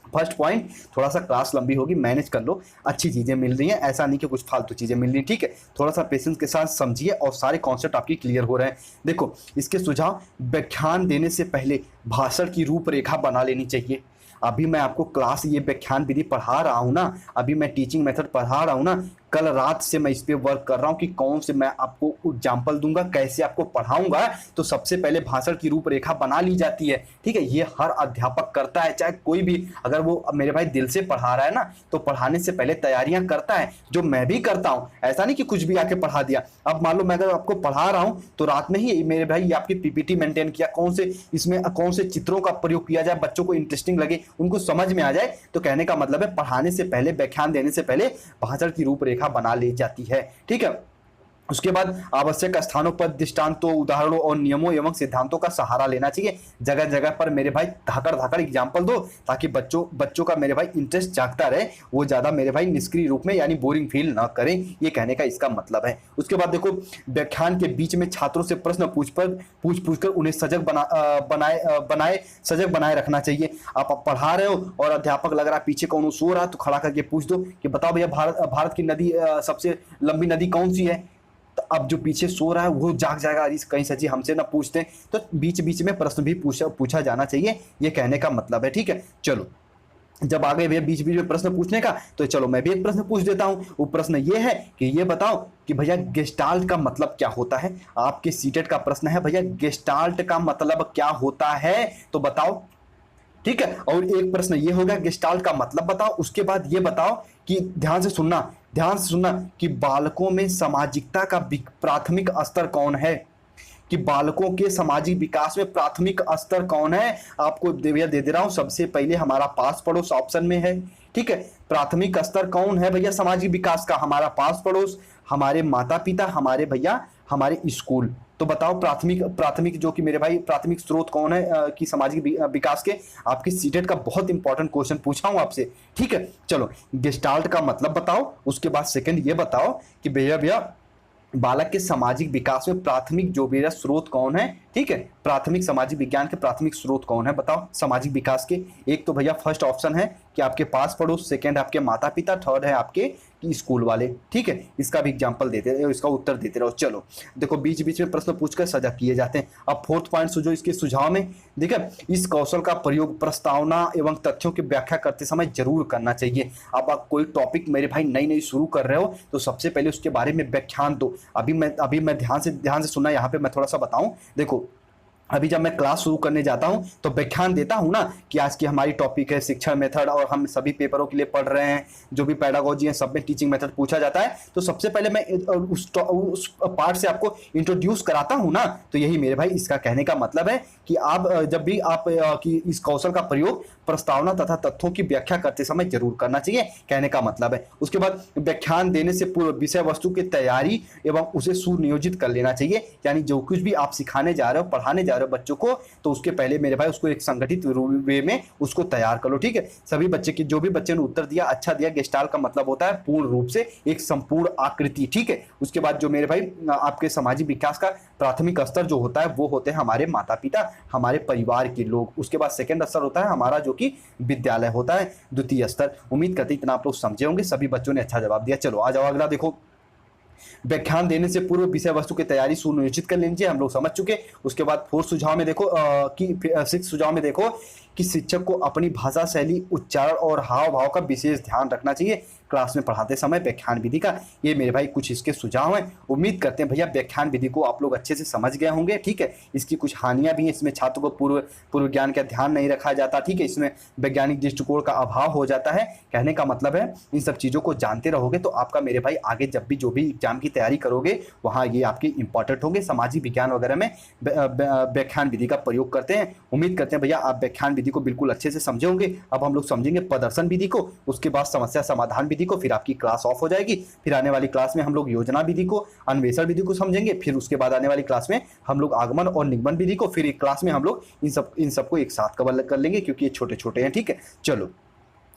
फर्स्ट पॉइंट, थोड़ा सा क्लास लंबी होगी, मैनेज कर लो, अच्छी चीजें मिल रही हैं, ऐसा नहीं कि कुछ फालतू चीजें मिल रही हैं, ठीक है। थोड़ा सा पेशेंस के साथ समझिए और सारे कॉन्सेप्ट आपकी क्लियर हो रहे हैं। देखो इसके सुझाव, व्याख्यान देने से पहले भाषण की रूपरेखा बना लेनी चाहिए। अभी मैं आपको क्लास ये व्याख्यान विधि पढ़ा रहा हूँ ना, अभी मैं टीचिंग मेथड पढ़ा रहा हूँ ना, कल रात से मैं इस पे वर्क कर रहा हूँ कि कौन से मैं आपको एग्जाम्पल दूंगा, कैसे आपको पढ़ाऊंगा। तो सबसे पहले भाषण की रूपरेखा बना ली जाती है, ठीक है। ये हर अध्यापक करता है, चाहे कोई भी, अगर वो मेरे भाई दिल से पढ़ा रहा है ना, तो पढ़ाने से पहले तैयारियां करता है, जो मैं भी करता हूँ। ऐसा नहीं कि कुछ भी आके पढ़ा दिया। अब मान लो मैं अगर आपको पढ़ा रहा हूँ, तो रात में ही मेरे भाई आपकी पीपीटी मेंटेन किया, इसमें कौन से चित्रों का प्रयोग किया जाए, बच्चों को इंटरेस्टिंग लगे, उनको समझ में आ जाए। तो कहने का मतलब है पढ़ाने से पहले, व्याख्यान देने से पहले भाषण की रूपरेखा बना ली जाती है, ठीक है। उसके बाद आवश्यक स्थानों पर दृष्टांतों, उदाहरणों और नियमों एवं सिद्धांतों का सहारा लेना चाहिए। जगह जगह पर मेरे भाई धाकड़ धाकड़ एग्जाम्पल दो, ताकि बच्चों का मेरे भाई इंटरेस्ट जागता रहे, वो ज्यादा मेरे भाई निष्क्रिय रूप में यानी बोरिंग फील ना करें, ये कहने का इसका मतलब है। उसके बाद देखो, व्याख्यान के बीच में छात्रों से प्रश्न पूछ कर उन्हें सजग बनाए रखना चाहिए। आप पढ़ा रहे हो और अध्यापक लग रहा है पीछे कौन सो रहा है, तो खड़ा करके पूछ दो कि बताओ भैया भारत की नदी सबसे लंबी नदी कौन सी है। तो अब जो पीछे सो रहा है वो जाग जाएगा, कहीं सची हमसे ना पूछते हैं। तो बीच बीच में प्रश्न भी पूछा जाना चाहिए, ये कहने का मतलब है। ठीक है, चलो जब आ गए भैया बीच बीच में प्रश्न पूछने का, तो चलो मैं भी एक प्रश्न पूछ देता हूं। वो प्रश्न ये है कि ये बताओ कि भैया गेस्टाल्ट का मतलब क्या होता है। आपके सीटेट का प्रश्न है भैया गेस्टाल्ट का मतलब क्या होता है, तो बताओ। ठीक है, और एक प्रश्न ये होगा गेस्टाल्ट का मतलब बताओ। उसके बाद ये बताओ कि ध्यान से सुनना कि बालकों में सामाजिकता का प्राथमिक स्तर कौन है, कि बालकों के सामाजिक विकास में प्राथमिक स्तर कौन है। आपको भैया दे रहा हूं, सबसे पहले हमारा पास पड़ोस ऑप्शन में है। ठीक है, प्राथमिक स्तर कौन है भैया सामाजिक विकास का, हमारा पास पड़ोस, हमारे माता पिता, हमारे भैया हमारे स्कूल। तो बताओ प्राथमिक जो कि मेरे भाई प्राथमिक स्रोत कौन है कि सामाजिक विकास के। आपकी सीटेट का बहुत इंपॉर्टेंट क्वेश्चन पूछा हूं आपसे। ठीक है, चलो गेस्टाल्ट का मतलब बताओ। उसके बाद सेकंड ये बताओ कि भैया बालक के सामाजिक विकास में प्राथमिक जो मेरा स्रोत कौन है। ठीक है, प्राथमिक सामाजिक विज्ञान के प्राथमिक स्रोत कौन है बताओ सामाजिक विकास के। एक तो भैया फर्स्ट ऑप्शन है कि आपके पास पड़ोस, सेकंड आपके माता पिता, थर्ड है आपके स्कूल वाले। ठीक है, इसका भी एग्जांपल देते रहो, इसका उत्तर देते रहो। चलो देखो बीच बीच में प्रश्न पूछकर सजग किए जाते हैं। अब फोर्थ पॉइंट जो इसके सुझाव में देखिए, इस कौशल का प्रयोग प्रस्तावना एवं तथ्यों की व्याख्या करते समय जरूर करना चाहिए। अब आप कोई टॉपिक मेरे भाई नई शुरू कर रहे हो तो सबसे पहले उसके बारे में व्याख्यान दो। अभी मैं ध्यान से सुनना, यहाँ पे मैं थोड़ा सा बताऊं। देखो अभी जब मैं क्लास शुरू करने जाता हूं तो व्याख्यान देता हूं ना कि आज की हमारी टॉपिक है शिक्षण मेथड, और हम सभी पेपरों के लिए पढ़ रहे हैं, जो भी पैडागोजी है सब में टीचिंग मेथड पूछा जाता है। तो सबसे पहले मैं उस पार्ट से आपको इंट्रोड्यूस कराता हूं ना, तो यही मेरे भाई इसका कहने का मतलब है कि आप जब भी आप कि इस कौशल का प्रयोग प्रस्तावना तथा तथ्यों की व्याख्या करते समय जरूर करना चाहिए, कहने का मतलब है। उसके बाद व्याख्यान देने से पूर्व विषय वस्तु की तैयारी एवं उसे सुनियोजित कर लेना चाहिए। यानी जो कुछ भी आप सिखाने जा रहे हो, पढ़ाने जा रहे हो बच्चों को, तो उसके पहले मेरे भाई उसको एक संगठित वे में उसको तैयार कर लो। ठीक है, सभी बच्चे की जो भी बच्चे ने उत्तर दिया अच्छा दिया। गेस्टाल्ट का मतलब होता है पूर्ण रूप से एक संपूर्ण आकृति। ठीक है, उसके बाद जो मेरे भाई आपके सामाजिक विकास का प्राथमिक स्तर जो होता है वो होते हैं हमारे माता पिता, हमारे परिवार के लोग। उसके बाद सेकंड स्तर होता है हमारा जो कि विद्यालय होता है, द्वितीय स्तर। उम्मीद करते इतना आप लोग समझे होंगे, सभी बच्चों ने अच्छा जवाब दिया। चलो आ जाओ अगला देखो, व्याख्यान देने से पूर्व विषय वस्तु की तैयारी सुनिश्चित कर लीजिए, हम लोग समझ चुके। उसके बाद फोर्थ सुझाव में देखो कि सिक्स सुझाव में देखो कि शिक्षक को अपनी भाषा शैली, उच्चारण और हाव भाव का विशेष ध्यान रखना चाहिए क्लास में पढ़ाते समय व्याख्यान विधि का। ये मेरे भाई कुछ इसके सुझाव हैं। उम्मीद करते हैं भैया व्याख्यान विधि को आप लोग अच्छे से समझ गए होंगे। ठीक है, इसकी कुछ हानियां भी हैं, इसमें छात्र को पूर्व ज्ञान का ध्यान नहीं रखा जाता। ठीक है, इसमें वैज्ञानिक दृष्टिकोण का अभाव हो जाता है। कहने का मतलब है इन सब चीज़ों को जानते रहोगे तो आपका मेरे भाई आगे जब भी जो भी एग्जाम की तैयारी करोगे वहाँ ये आपके इंपॉर्टेंट होंगे। सामाजिक विज्ञान वगैरह में व्याख्यान विधि का प्रयोग करते हैं। उम्मीद करते हैं भैया आप व्याख्यान विधि को बिल्कुल अच्छे से समझे होंगे। अब हम लोग समझेंगे प्रदर्शन विधि को, उसके बाद समस्या समाधान विधि को, फिर आपकी क्लास ऑफ हो जाएगी। फिर आने वाली क्लास में हम लोग योजना विधि को, अन्वेषण विधि को समझेंगे। फिर उसके बाद आने वाली क्लास में हम लोग आगमन और निगमन विधि को, फिर एक क्लास में हम लोग इन सबको एक साथ कवर कर लेंगे क्योंकि ये छोटे छोटे हैं। ठीक है, चलो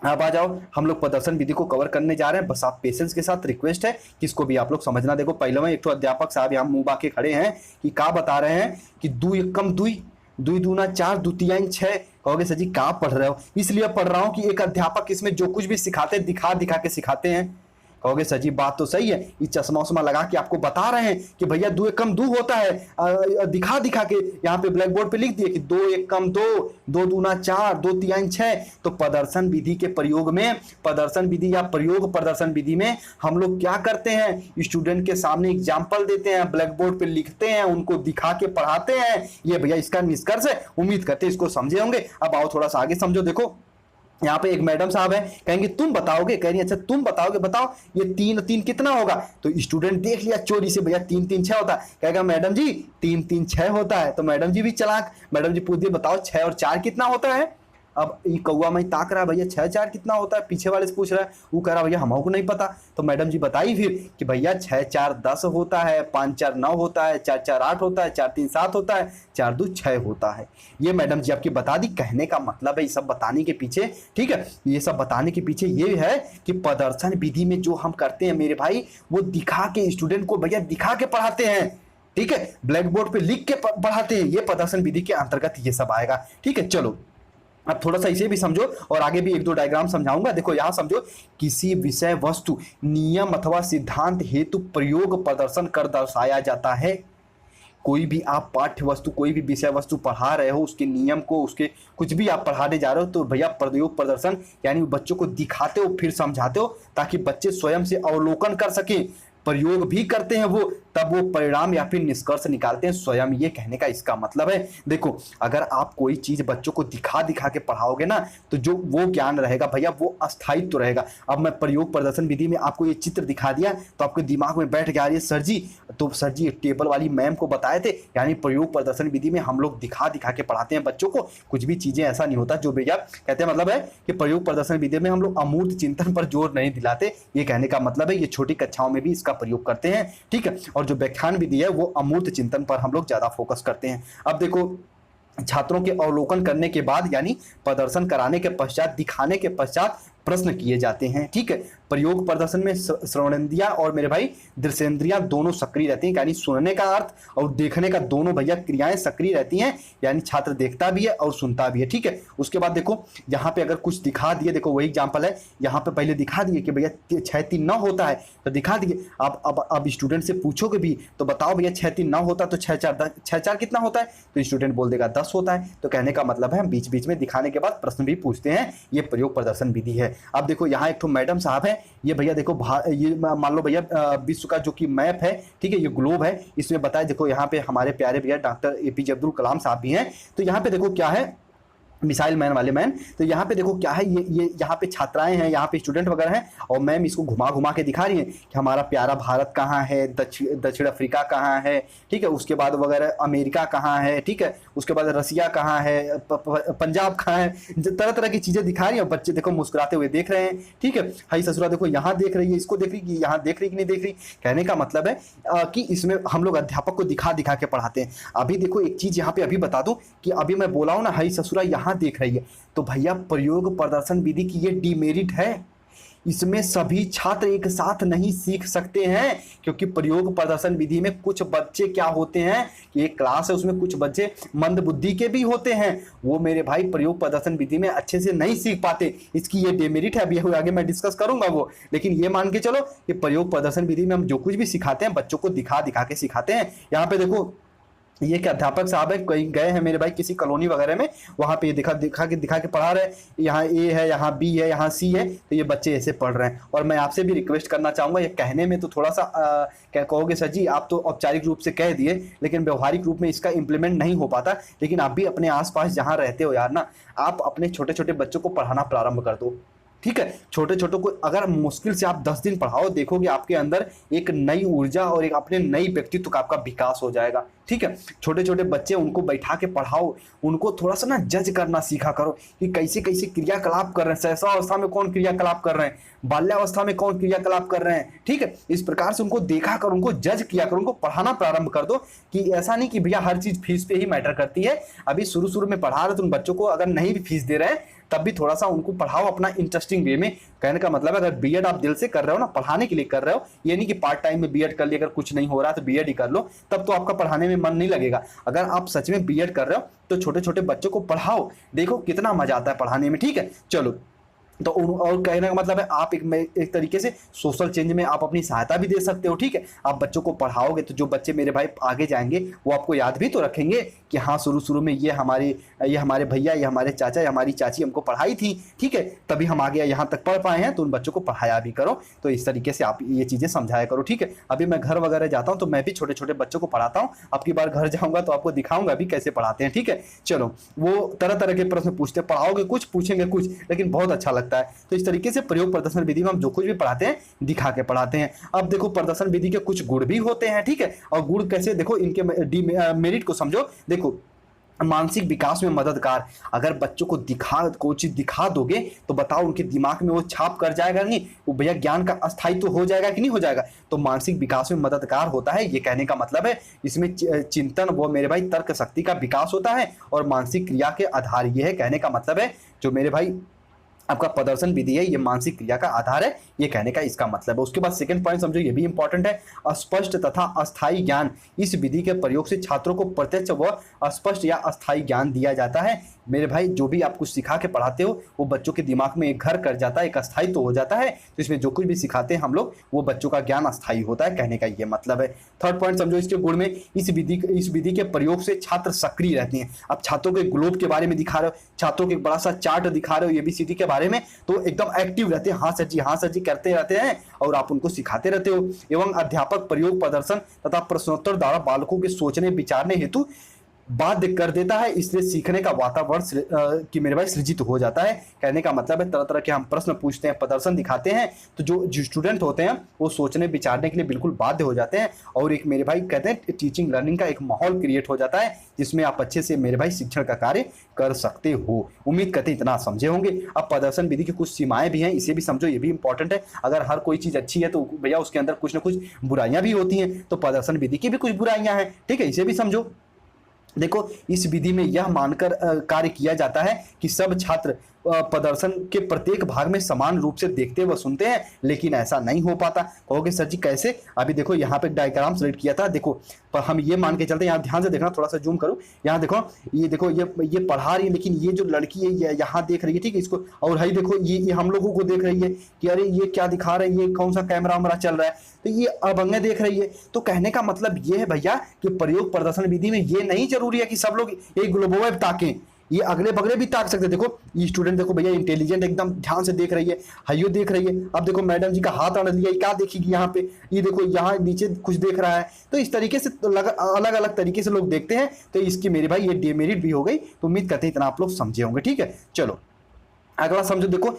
अब आ जाओ, हम लोग प्रदर्शन विधि को कवर करने जा रहे हैं। बस आप पेशेंस के साथ, रिक्वेस्ट है कि इसको भी आप लोग समझना। देखो पहले में एक तो अध्यापक साहब यहाँ मुंह बाके खड़े हैं कि क्या बता रहे हैं कि 2 एकम 2, 2 दूना 4, 2 तिहाई 6। कहोगे सर जी कहाँ पढ़ रहे हो? इसलिए पढ़ रहा हूँ कि एक अध्यापक इसमें जो कुछ भी सिखाते दिखा के सिखाते हैं। कहोगे सर जी बात तो सही है, ये चश्मा उश्मा लगा के आपको बता रहे हैं कि भैया 2 एकम 2 होता है, दिखा के यहाँ पे ब्लैक बोर्ड पे लिख दिए कि 2 एकम 2, 2 दूना 4, 2 तिहाई 6। तो प्रदर्शन विधि के प्रयोग में, प्रदर्शन विधि या प्रयोग प्रदर्शन विधि में हम लोग क्या करते हैं, स्टूडेंट के सामने एग्जाम्पल देते हैं, ब्लैक बोर्ड पे लिखते हैं, उनको दिखा के पढ़ाते हैं। ये भैया इसका निष्कर्ष है। उम्मीद करते हैं इसको समझे होंगे। अब आओ थोड़ा सा आगे समझो। देखो यहाँ पे एक मैडम साहब है, कहेंगे तुम बताओगे, कह रही अच्छा तुम बताओगे, बताओ ये 3 3 कितना होगा। तो स्टूडेंट देख लिया चोरी से, भैया 3 3 6 होता है। कहेगा मैडम जी 3 3 6 होता है। तो मैडम जी भी चालाक, मैडम जी पूछ दिए बताओ 6 और 4 कितना होता है। अब ये कौआ मैं ताक रहा है, भैया 6 4 कितना होता है, पीछे वाले से पूछ रहा है, वो कह रहा भैया हमको नहीं पता। तो मैडम जी बताई फिर कि भैया 6 4 10 होता है, 5 4 9 होता है, 4 4 8 होता है, 4 3 7 होता है, 4 2 6 होता है। ये मैडम जी आपकी बता दी। कहने का मतलब है ये सब बताने के पीछे, ठीक है, ये सब बताने के पीछे ये है कि प्रदर्शन विधि में जो हम करते हैं मेरे भाई, वो दिखा के स्टूडेंट को भैया दिखा के पढ़ाते हैं, ठीक है, ब्लैक बोर्ड पे लिख के पढ़ाते हैं। ये प्रदर्शन विधि के अंतर्गत ये सब आएगा, ठीक है। चलो अब थोड़ा सा इसे भी समझो और आगे भी एक दो डायग्राम समझाऊंगा। देखो यहां समझो, किसी विषय वस्तु नियम अथवा सिद्धांत हेतु प्रयोग प्रदर्शन कर दर्शाया जाता है। कोई भी आप पाठ्य वस्तु, कोई भी विषय वस्तु पढ़ा रहे हो, उसके नियम को, उसके कुछ भी आप पढ़ाने जा रहे हो, तो भैया प्रयोग प्रदर्शन यानी बच्चों को दिखाते हो फिर समझाते हो, ताकि बच्चे स्वयं से अवलोकन कर सकें, प्रयोग भी करते हैं वो, तब वो परिणाम या फिर निष्कर्ष निकालते हैं स्वयं। ये कहने का इसका मतलब है। देखो अगर आप कोई चीज बच्चों को दिखा दिखा के पढ़ाओगे ना, तो जो वो ज्ञान रहेगा भैया वो अस्थायित्व तो रहेगा। अब मैं प्रयोग प्रदर्शन विधि में आपको ये चित्र दिखा दिया तो आपके दिमाग में बैठ गया, अरे सर जी, तो सर जी टेबल वाली मैम को बताए थे, यानी प्रयोग प्रदर्शन विधि में हम लोग दिखा दिखा के पढ़ाते हैं बच्चों को, कुछ भी चीजें ऐसा नहीं होता जो भैया कहते हैं। मतलब है कि प्रयोग प्रदर्शन विधि में हम लोग अमूर्त चिंतन पर जोर नहीं दिलाते, ये कहने का मतलब है। ये छोटी कक्षाओं में भी इसका प्रयोग करते हैं, ठीक है। और जो व्याख्यान विधि है वो अमूर्त चिंतन पर हम लोग ज्यादा फोकस करते हैं। अब देखो छात्रों के अवलोकन करने के बाद यानी प्रदर्शन कराने के पश्चात, दिखाने के पश्चात प्रश्न किए जाते हैं, ठीक है। प्रयोग प्रदर्शन में श्रवणेंद्रियां और मेरे भाई दृश्येंद्रियां दोनों सक्रिय रहती हैं, यानी सुनने का अर्थ और देखने का दोनों भैया क्रियाएं सक्रिय रहती हैं, यानी छात्र देखता भी है और सुनता भी है, ठीक है। उसके बाद देखो यहाँ पे अगर कुछ दिखा दिए, देखो वही एग्जाम्पल है, यहाँ पे पहले दिखा दिए कि भैया 6 3 9 होता है, तो दिखा दिए। अब स्टूडेंट से पूछोगे भी तो बताओ भैया 6 3 9 होता, तो 6 4 कितना होता है, तो स्टूडेंट बोल देगा 10 होता है। तो कहने का मतलब है हम बीच बीच में दिखाने के बाद प्रश्न भी पूछते हैं, ये प्रयोग प्रदर्शन विधि है। अब देखो यहाँ एक तो मैडम साहब है, ये भैया देखो ये मान लो भैया विश्व का जो कि मैप है, ठीक है, ये ग्लोब है, इसमें बताया। देखो यहाँ पे हमारे प्यारे भैया डॉक्टर APJ अब्दुल कलाम साहब भी हैं। तो यहाँ पे देखो क्या है, मिसाइल मैन वाले मैन। तो यहाँ पे देखो क्या है, ये यहाँ पे छात्राएं हैं, यहाँ पे स्टूडेंट वगैरह हैं, और मैम इसको घुमा घुमा के दिखा रही हैं कि हमारा प्यारा भारत कहाँ है, दक्षिण अफ्रीका कहाँ है, ठीक है, उसके बाद वगैरह अमेरिका कहाँ है, ठीक है, उसके बाद रसिया कहाँ है, पंजाब कहाँ है, तरह तरह की चीजें दिखा रही है। बच्चे देखो मुस्कुराते हुए देख रहे हैं, ठीक है। हाई ससुरा देखो यहाँ देख रही है, इसको देख रही है, यहाँ देख रही कि नहीं देख रही। कहने का मतलब है कि इसमें हम लोग अध्यापक को दिखा दिखा के पढ़ाते हैं। अभी देखो एक चीज यहाँ पे अभी बता दूं कि अभी मैं बोला हूं ना, हाई ससुरा यहाँ देख रही है, तो भैया प्रयोग प्रदर्शन विधि की ये डिमेरिट है। इसमें सभी छात्र एक साथ नहीं सीख सकते हैं, क्योंकि प्रयोग प्रदर्शन विधि में कुछ बच्चे क्या होते हैं कि एक क्लास है उसमें कुछ बच्चे मंद बुद्धि के भी होते हैं, वो मेरे भाई प्रयोग प्रदर्शन विधि में अच्छे से नहीं सीख पाते। इसकी ये डिमेरिट है, अभी आगे मैं डिस्कस करूंगा वो। लेकिन ये मान के चलो कि प्रयोग प्रदर्शन विधि में हम जो कुछ भी सिखाते हैं बच्चों को दिखा दिखा के सिखाते हैं। यहाँ पे देखो ये क्या अध्यापक साहब है, कहीं गए हैं मेरे भाई किसी कॉलोनी वगैरह में, वहां पे दिखा के पढ़ा रहे हैं, यहाँ A है, यहाँ B है, यहाँ C है, तो ये बच्चे ऐसे पढ़ रहे हैं। और मैं आपसे भी रिक्वेस्ट करना चाहूंगा, ये कहने में तो थोड़ा सा क्या कहोगे सर जी, आप तो औपचारिक रूप से कह दिए, लेकिन व्यवहारिक रूप में इसका इंप्लीमेंट नहीं हो पाता। लेकिन आप भी अपने आसपास जहाँ रहते हो यार ना, आप अपने छोटे छोटे बच्चों को पढ़ाना प्रारंभ कर दो, ठीक है। छोटे छोटों को अगर मुश्किल से आप 10 दिन पढ़ाओ, देखोगे आपके अंदर एक नई ऊर्जा और एक अपने नई व्यक्तित्व का आपका विकास हो जाएगा, ठीक है। छोटे छोटे बच्चे उनको बैठा के पढ़ाओ, उनको थोड़ा सा ना जज करना सीखा करो कि कैसे कैसे क्रियाकलाप कर रहे हैं, सहसावस्था में कौन क्रियाकलाप कर रहे हैं, बाल्यावस्था में कौन क्रियाकलाप कर रहे हैं, ठीक है। इस प्रकार से उनको देखा कर, उनको जज किया कर, उनको पढ़ाना प्रारंभ कर दो। कि ऐसा नहीं कि भैया हर चीज फीस पे ही मैटर करती है। अभी शुरू शुरू में पढ़ा रहे तो उन बच्चों को अगर नहीं भी फीस दे रहे हैं तब भी थोड़ा सा उनको पढ़ाओ अपना इंटरेस्टिंग वे में। कहने का मतलब अगर बीएड आप दिल से कर रहे हो ना, पढ़ाने के लिए कर रहे हो, ये नहीं कि पार्ट टाइम में बीएड कर लिया, अगर कुछ नहीं हो रहा तो बीएड ही कर लो, तब तो आपका पढ़ाने में मन नहीं लगेगा। अगर आप सच में बीएड कर रहे हो तो छोटे छोटे बच्चों को पढ़ाओ, देखो कितना मजा आता है पढ़ाने में, ठीक है। चलो तो और कहने का मतलब है आप एक तरीके से सोशल चेंज में आप अपनी सहायता भी दे सकते हो, ठीक है। आप बच्चों को पढ़ाओगे तो जो बच्चे मेरे भाई आगे जाएंगे वो आपको याद भी तो रखेंगे कि हाँ शुरू शुरू में ये हमारे भैया, ये हमारे चाचा, ये हमारी चाची हमको पढ़ाई थी, ठीक है, तभी हम आगे यहाँ तक पढ़ पाए हैं। तो उन बच्चों को पढ़ाया भी करो, तो इस तरीके से आप ये चीज़ें समझाया करो, ठीक है। अभी मैं घर वगैरह जाता हूँ तो मैं भी छोटे छोटे बच्चों को पढ़ाता हूँ, अब की बार घर जाऊँगा तो आपको दिखाऊंगा भी कैसे पढ़ाते हैं, ठीक है। चलो वो तरह तरह के प्रश्न पूछते, पढ़ाओगे कुछ पूछेंगे कुछ, लेकिन बहुत अच्छा लगता है। तो इस तरीके से प्रयोग प्रदर्शन विधि में हम जो कुछ भी पढ़ाते हैं दिखा के पढ़ाते हैं। अब देखो प्रदर्शन विधि के कुछ गुण भी होते हैं, ठीक है। और गुण कैसे, देखो इनके मेरिट को समझो। देखो मानसिक विकास में मददगार। अगर बच्चों को कोई चीज दिखा दोगे तो बताओ उनके दिमाग में वो छाप कर जाएगा नहीं, वो भैया ज्ञान का अस्थायित्व हो जाएगा कि नहीं हो जाएगा। तो मानसिक विकास में मददगार होता है, ये कहने का मतलब है इसमें चिंतन वो मेरे भाई तर्क शक्ति का विकास होता है और मानसिक क्रिया के आधार। ये है कहने का मतलब है जो मेरे भाई आपका प्रदर्शन विधि है ये मानसिक क्रिया का आधार है, ये कहने का इसका मतलब है। उसके बाद सेकंड पॉइंट समझो, ये भी इंपॉर्टेंट है, अस्पष्ट तथा अस्थायी ज्ञान। इस विधि के प्रयोग से छात्रों को प्रत्यक्ष व अस्पष्ट या अस्थायी ज्ञान दिया जाता है। मेरे भाई जो भी आप कुछ सिखा के पढ़ाते हो वो बच्चों के दिमाग में एक घर कर जाता है, एक अस्थायी तो हो जाता है। तो इसमें जो कुछ भी सिखाते हैं हम लोग वो बच्चों का ज्ञान अस्थायी होता है, कहने का ये मतलब है। थर्ड पॉइंट समझो इसके गुण में, इस विधि के प्रयोग से छात्र सक्रिय रहते हैं। अब छात्रों के ग्लोब के बारे में दिखा रहे हो, छात्रों के बड़ा सा चार्ट दिखा रहे हो एबीसीडी के बारे में, तो एकदम एक्टिव रहते हैं, हाँ सर जी करते रहते हैं और आप उनको सिखाते रहते हो। एवं अध्यापक प्रयोग प्रदर्शन तथा प्रश्नोत्तर द्वारा बालकों के सोचने विचारने हेतु बाध्य कर देता है, इसलिए सीखने का वातावरण कि मेरे भाई सृजित हो जाता है। कहने का मतलब है तरह तरह के हम प्रश्न पूछते हैं, प्रदर्शन दिखाते हैं, तो जो स्टूडेंट होते हैं वो सोचने विचारने के लिए बिल्कुल बाध्य हो जाते हैं और एक मेरे भाई कहते हैं टीचिंग लर्निंग का एक माहौल क्रिएट हो जाता है जिसमें आप अच्छे से मेरे भाई शिक्षण का कार्य कर सकते हो। उम्मीद करते इतना आप समझे होंगे। अब प्रदर्शन विधि की कुछ सीमाएं भी हैं, इसे भी समझो, ये भी इंपॉर्टेंट है। अगर हर कोई चीज अच्छी है तो भैया उसके अंदर कुछ ना कुछ बुराइयां भी होती हैं, तो प्रदर्शन विधि की भी कुछ बुराइयां हैं, ठीक है, इसे भी समझो। देखो इस विधि में यह मानकर कार्य किया जाता है कि सब छात्र प्रदर्शन के प्रत्येक भाग में समान रूप से देखते व सुनते हैं, लेकिन ऐसा नहीं हो पाता। कहोगे सर जी कैसे? अभी देखो यहाँ पे डायग्राम सेलेक्ट किया था, देखो पर हम ये मान के चलते हैं, यहाँ ध्यान से देखना, थोड़ा सा जूम करो, यहाँ देखो ये पढ़ा रही है, लेकिन ये जो लड़की है यहाँ देख रही है, ठीक है, इसको, और भाई देखो ये हम लोगों को देख रही है कि अरे ये क्या दिखा रहे हैं, ये कौन सा कैमरा वैमरा चल रहा है, तो ये अभंगे देख रही है। तो कहने का मतलब ये है भैया कि प्रयोग प्रदर्शन विधि में ये नहीं जरूरी है कि सब लोग एक ग्लोबोवेब ताकें, ये अगले बगले भी ताक सकते। देखो ये स्टूडेंट देखो भैया इंटेलिजेंट एकदम ध्यान से देख रही है, हाइयो देख रही है। अब देखो मैडम जी का हाथ अड़ लिया, क्या देखेगी यहाँ पे, ये देखो यहाँ नीचे कुछ देख रहा है। तो इस तरीके से अलग अलग तरीके से लोग देखते हैं, तो इसकी मेरे भाई ये डेमेरिट भी हो गई। तो उम्मीद करते हैं इतना आप लोग समझे होंगे, ठीक है। चलो अगला समझो, देखो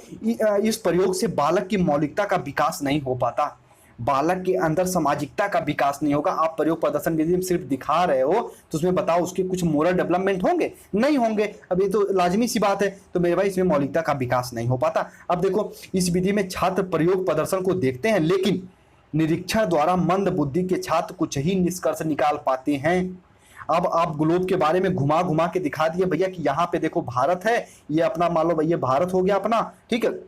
इस प्रयोग से बालक की मौलिकता का विकास नहीं हो पाता, बालक के अंदर सामाजिकता का विकास नहीं होगा। आप प्रयोग प्रदर्शन विधि में सिर्फ दिखा रहे हो तो उसमें बताओ उसके कुछ मोरल डेवलपमेंट होंगे? नहीं होंगे। अब ये तो लाजमी सी बात है, तो मेरे भाई इसमें मौलिकता का विकास नहीं हो पाता। अब देखो इस विधि में छात्र प्रयोग प्रदर्शन को देखते हैं, लेकिन निरीक्षण द्वारा मंद बुद्धि के छात्र कुछ ही निष्कर्ष निकाल पाते हैं। अब आप ग्लोब के बारे में घुमा घुमा के दिखा दिए भैया कि यहाँ पे देखो भारत है, ये अपना मान लो भैया भारत हो गया अपना, ठीक है,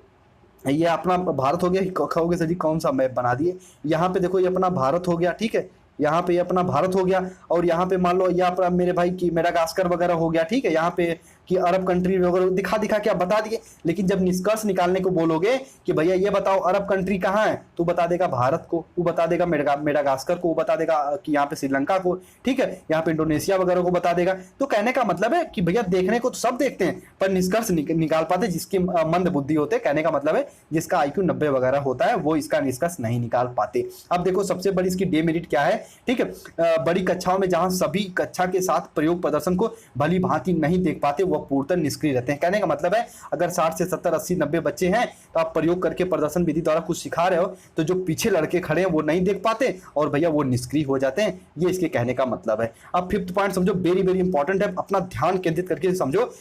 ये अपना भारत हो गया। कहोगे सर जी कौन सा मैप बना दिए, यहाँ पे देखो ये अपना भारत हो गया, ठीक है, यहाँ पे ये अपना भारत हो गया, और यहाँ पे मान लो ये अपना मेरे भाई की मेडागास्कर वगैरह हो गया, ठीक है, यहाँ पे कि अरब कंट्री वगैरह दिखा दिखा के आप बता दिए। लेकिन जब निष्कर्ष निकालने को बोलोगे कि भैया ये बताओ अरब कंट्री कहाँ है, तो बता देगा भारत को, वो बता देगा मेडागास्कर को, वो बता देगा कि यहाँ पे श्रीलंका को, ठीक है, यहाँ पे इंडोनेशिया वगैरह को बता देगा। तो कहने का मतलब है कि भैया देखने को तो सब देखते हैं पर निष्कर्ष निकाल पाते जिसकी मंद बुद्धि होते हैं। कहने का मतलब है जिसका IQ 90 वगैरह होता है वो इसका निष्कर्ष नहीं निकाल पाते। अब देखो सबसे बड़ी इसकी डेमेरिट क्या है, ठीक है, बड़ी कक्षाओं में जहां सभी कक्षा के साथ प्रयोग प्रदर्शन को भली भांति नहीं देख पाते वह पूर्णतः निष्क्रिय रहते हैं। कहने का मतलब है अगर 60 से 70 80 90 बच्चे हैं तो आप प्रयोग करके प्रदर्शन विधि द्वारा कुछ सिखा रहे हो, तो जो पीछे लड़के खड़े हैं वो नहीं देख पाते और भैया वो निष्क्रिय हो जाते हैं। ये इसके कहने का मतलब है। अब फिफ्थ पॉइंट समझो, वेरी वेरी इंपॉर्टेंट है, अपना ध्यान केंद्रित करके समझो।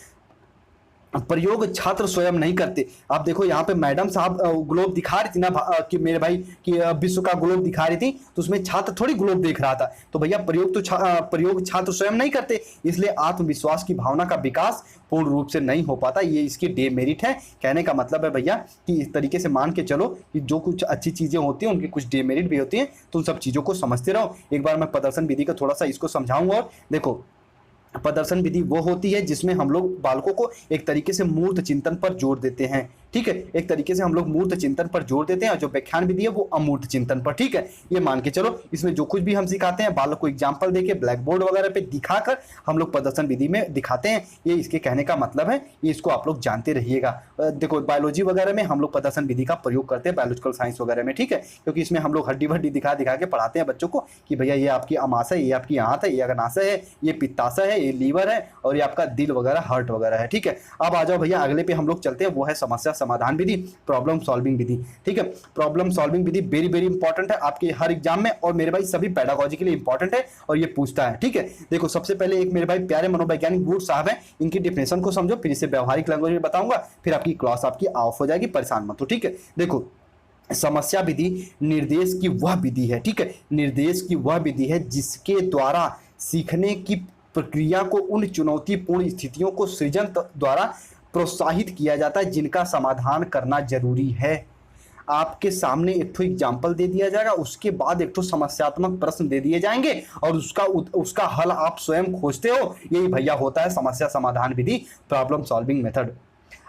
प्रयोग छात्र स्वयं नहीं करते। आप देखो यहाँ पे मैडम साहब ग्लोब दिखा रही थी ना कि मेरे भाई कि विश्व का ग्लोब दिखा रही थी, तो उसमें छात्र थोड़ी ग्लोब देख रहा था। तो भैया प्रयोग छात्र स्वयं नहीं करते, इसलिए आत्मविश्वास की भावना का विकास पूर्ण रूप से नहीं हो पाता। ये इसकी डेमेरिट है। कहने का मतलब है भैया कि इस तरीके से मान के चलो कि जो कुछ अच्छी चीजें होती हैं उनकी कुछ डेमेरिट भी होती हैं, तो उन सब चीजों को समझते रहो। एक बार मैं प्रदर्शन विधि का थोड़ा सा इसको समझाऊंगा। और देखो प्रदर्शन विधि वो होती है जिसमें हम लोग बालकों को एक तरीके से मूर्त चिंतन पर जोर देते हैं, ठीक है, एक तरीके से हम लोग मूर्त चिंतन पर जोर देते हैं और जो व्याख्यान विधि है वो अमूर्त चिंतन पर, ठीक है। ये मान के चलो इसमें जो कुछ भी हम सिखाते हैं बालक को एग्जाम्पल देके ब्लैक बोर्ड वगैरह पे दिखाकर हम लोग प्रदर्शन विधि में दिखाते हैं। ये इसके कहने का मतलब है, ये इसको आप लोग जानते रहिएगा। देखो बायोलॉजी वगैरह में हम लोग प्रदर्शन विधि का प्रयोग करते हैं, बायोलॉजिकल साइंस वगैरह में, ठीक है, क्योंकि इसमें हम लोग हड्डी भड्डी दिखा दिखा के पढ़ाते हैं बच्चों को कि भैया ये आपकी अमाशय है, ये आपकी आंत है, ये अग्नाशय है, ये पित्ताशय है, ये लीवर है और ये आपका दिल वगैरह हार्ट वगैरह है, ठीक है। अब आ जाओ भैया अगले पे हम लोग चलते हैं, वो है समस्या समाधान विधि, प्रॉब्लम सॉल्विंग विधि। ठीक है, प्रॉब्लम सॉल्विंग विधि वेरी वेरी इंपॉर्टेंट है आपके हर एग्जाम में, और मेरे भाई सभी पेडागोजी के लिए इंपॉर्टेंट है और ये पूछता है। ठीक है, देखो सबसे पहले एक मेरे भाई प्यारे मनोवैज्ञानिक वुड साहब हैं, इनकी डिफिनेशन को समझो, फिर इसे व्यवहारिक लैंग्वेज में बताऊंगा, फिर आपकी क्लास आपकी ऑफ हो जाएगी, परेशान मत हो। ठीक है, देखो समस्या विधि निर्देश की वह विधि है, ठीक है, निर्देश की वह विधि है जिसके द्वारा सीखने की प्रक्रिया को उन चुनौतीपूर्ण स्थितियों को सृजन द्वारा प्रोत्साहित किया जाता है जिनका समाधान करना जरूरी है। आपके सामने एक तो एग्जाम्पल दे दिया जाएगा, उसके बाद एक तो समस्यात्मक प्रश्न दे दिए जाएंगे और उसका हल आप स्वयं खोजते हो। यही भैया होता है समस्या समाधान विधि, प्रॉब्लम सॉल्विंग मेथड।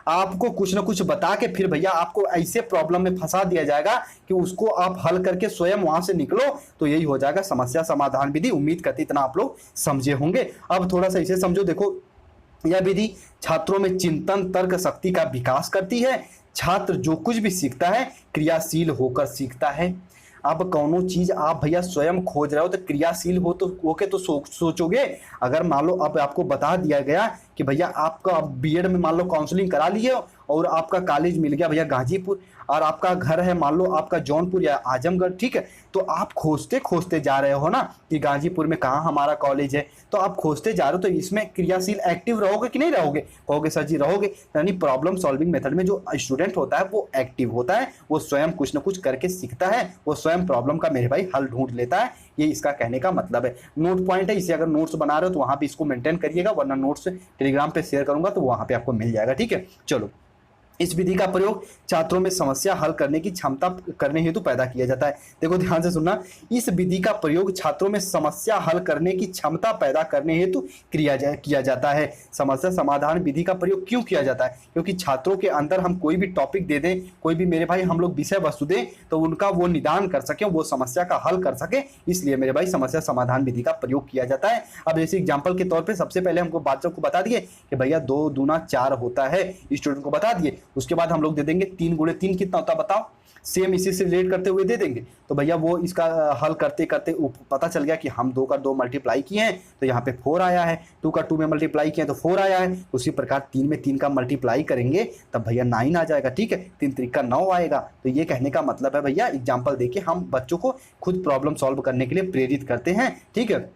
आपको कुछ ना कुछ बता के फिर भैया आपको ऐसे प्रॉब्लम में फंसा दिया जाएगा कि उसको आप हल करके स्वयं वहां से निकलो, तो यही हो जाएगा समस्या समाधान विधि। उम्मीद करते इतना आप लोग समझे होंगे। अब थोड़ा सा इसे समझो। देखो यह विधि छात्रों में चिंतन तर्क शक्ति का विकास करती है। छात्र जो कुछ भी सीखता है क्रियाशील होकर सीखता है। अब कौनो चीज आप भैया स्वयं खोज रहे हो तो क्रियाशील हो तो ओके तो सोचोगे। अगर मान लो अब आपको बता दिया गया कि भैया आपका बीएड में मान लो काउंसलिंग करा लिए और आपका कॉलेज मिल गया भैया गाजीपुर, और आपका घर है मान लो आपका जौनपुर या आजमगढ़, ठीक है, तो आप खोजते खोजते जा रहे हो ना कि गाजीपुर में कहाँ हमारा कॉलेज है, तो आप खोजते जा रहे हो, तो इसमें क्रियाशील एक्टिव रहोगे कि नहीं रहोगे? कहोगे सर जी रहोगे। यानी प्रॉब्लम सॉल्विंग मेथड में जो स्टूडेंट होता है वो एक्टिव होता है, वो स्वयं कुछ ना कुछ करके सीखता है, वो स्वयं प्रॉब्लम का मेरे भाई हल ढूंढ लेता है। ये इसका कहने का मतलब है। नोट पॉइंट है, इसे अगर नोट्स बना रहे हो तो वहां पे इसको मेंटेन करिएगा, वरना नोट्स टेलीग्राम पे शेयर करूंगा तो वहां पे आपको मिल जाएगा। ठीक है, चलो इस विधि का प्रयोग छात्रों में समस्या हल करने की क्षमता करने हेतु पैदा किया जाता है। देखो ध्यान से सुनना, इस विधि का प्रयोग छात्रों में समस्या हल करने की क्षमता पैदा करने हेतु किया जाता है। समस्या समाधान विधि का प्रयोग क्यों किया जाता है? क्योंकि छात्रों के अंदर हम कोई भी टॉपिक दे दें, कोई भी मेरे भाई हम लोग विषय वस्तु दें, तो उनका वो निदान कर सके, वो समस्या का हल कर सके, इसलिए मेरे भाई समस्या समाधान विधि का प्रयोग किया जाता है। अब जैसे एग्जाम्पल के तौर पर सबसे पहले हमको बच्चों को बता दिए कि भैया 2 दूना 4 होता है, स्टूडेंट को बता दिए। उसके बाद हम लोग दे देंगे 3 गुणे 3 कितना होता है बताओ, सेम इसी से रिलेट करते हुए दे देंगे। तो भैया वो इसका हल करते करते पता चल गया कि हम 2 का 2 मल्टीप्लाई किए हैं तो यहाँ पे 4 आया है, 2 का 2 में मल्टीप्लाई किए तो 4 आया है। उसी प्रकार 3 में 3 का मल्टीप्लाई करेंगे तब भैया 9 आ जाएगा। ठीक है, 3 त्रिका 9 आएगा। तो ये कहने का मतलब है भैया एग्जाम्पल देके हम बच्चों को खुद प्रॉब्लम सॉल्व करने के लिए प्रेरित करते हैं। ठीक है,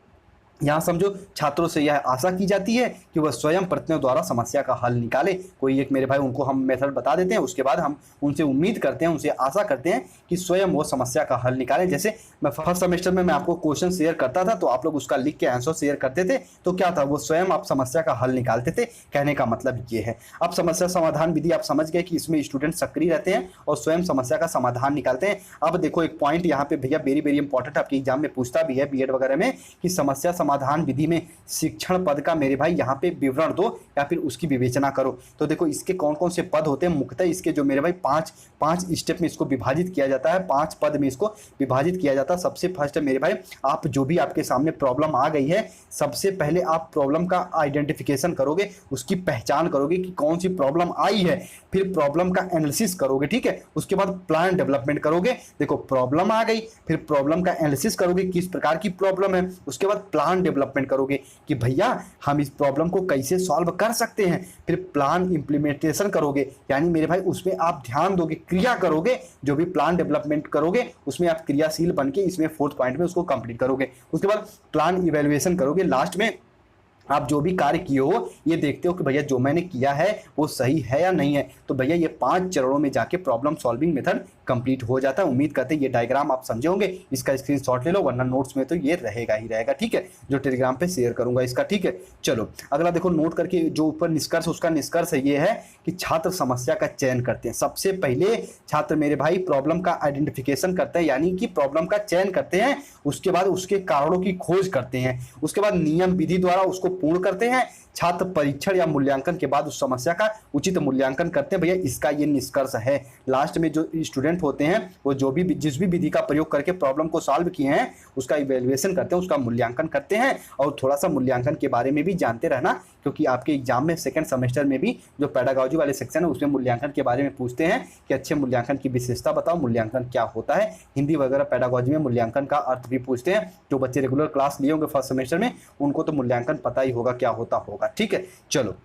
यहाँ समझो छात्रों से यह आशा की जाती है कि वह स्वयं प्रयत्नों द्वारा समस्या का हल निकाले। कोई एक मेरे भाई उनको हम मेथड बता देते हैं, उसके बाद हम उनसे उम्मीद करते हैं, उनसे आशा करते हैं कि स्वयं वो समस्या का हल निकालें। जैसे मैं फर्स्ट सेमेस्टर में मैं आपको क्वेश्चन शेयर करता था तो आप लोग उसका लिख के आंसर शेयर करते थे, तो क्या था वो स्वयं आप समस्या का हल निकालते थे। कहने का मतलब ये है। अब समस्या समाधान विधि आप समझ गए कि इसमें स्टूडेंट सक्रिय रहते हैं और स्वयं समस्या का समाधान निकालते हैं। अब देखो एक पॉइंट यहाँ पे भैया वेरी वेरी इंपॉर्टेंट आपके एग्जाम में पूछता भी है बीएड वगैरह में कि समस्या समाधान विधि में शिक्षण पद का मेरे भाई यहाँ पे विवरण दो या फिर उसकी विवेचना करो। तो देखो इसके कौन कौन से पद होते हैं, मुख्यतः इसके जो मेरे भाई पांच स्टेप में इसको विभाजित किया जाता है, 5 पद में इसको विभाजित किया जाता है। सबसे फर्स्ट मेरे भाई आप जो भी आपके सामने प्रॉब्लम आ गई है, सबसे पहले आप प्रॉब्लम का आइडेंटिफिकेशन करोगे, उसकी पहचान करोगे कि कौन सी प्रॉब्लम आई है, फिर प्रॉब्लम का एनालिसिस करोगे। ठीक है, उसके बाद प्लान डेवलपमेंट करोगे। देखो प्रॉब्लम आ गई, फिर प्रॉब्लम का एनालिसिस करोगे किस प्रकार की प्रॉब्लम है, उसके बाद प्लान डेवलपमेंट करोगे कि भैया हम इस प्रॉब्लम को कैसे सॉल्व कर सकते हैं, फिर प्लान इंप्लीमेंटेशन करोगे, यानी मेरे भाई उसमें आप ध्यान दोगे, क्रिया करोगे। जो भी प्लान डेवलपमेंट करोगे उसमें आप क्रियाशील बनके इसमें 4th पॉइंट में उसको कंप्लीट करोगे। उसके बाद प्लान इवैल्यूएशन करोगे। लास्ट में आप जो भी कार्य किए हो ये देखते हो कि भैया जो मैंने किया है वो सही है या नहीं है। तो भैया ये 5 चरणों में जाके प्रॉब्लम सॉल्विंग मेथड कंप्लीट हो जाता है। उम्मीद करते हैं ये डायग्राम आप समझे होंगे, इसका स्क्रीनशॉट ले लो, वरना नोट्स में तो ये रहेगा ही रहेगा। ठीक है, जो टेलीग्राम पे शेयर करूंगा इसका। ठीक है, चलो अगला देखो, नोट करके जो ऊपर निष्कर्ष उसका निष्कर्ष ये है कि छात्र समस्या का चयन करते हैं। सबसे पहले छात्र मेरे भाई प्रॉब्लम का आइडेंटिफिकेशन करते हैं, यानी कि प्रॉब्लम का चयन करते हैं, उसके बाद उसके कारणों की खोज करते हैं, उसके बाद नियम विधि द्वारा उसको पूर्ण करते हैं। छात्र परीक्षण या मूल्यांकन के बाद उस समस्या का उचित मूल्यांकन करते हैं। भैया इसका ये निष्कर्ष है। लास्ट में जो स्टूडेंट होते हैं वो जो भी जिस भी विधि का प्रयोग करके प्रॉब्लम को सॉल्व किए हैं उसका इवैल्यूएशन करते हैं, उसका मूल्यांकन करते हैं। और थोड़ा सा मूल्यांकन के बारे में भी जानते रहना, क्योंकि आपके एग्जाम में 2nd सेमेस्टर में भी जो पेडागॉजी वाले सेक्शन है उसमें मूल्यांकन के बारे में पूछते हैं कि अच्छे मूल्यांकन की विशेषता बताओ, मूल्यांकन क्या होता है। हिंदी वगैरह पेडागॉजी में मूल्यांकन का अर्थ भी पूछते हैं। जो बच्चे रेगुलर क्लास लिए होंगे 1st सेमेस्टर में उनको तो मूल्यांकन पता ही होगा क्या होता होगा। ठीक है, चलो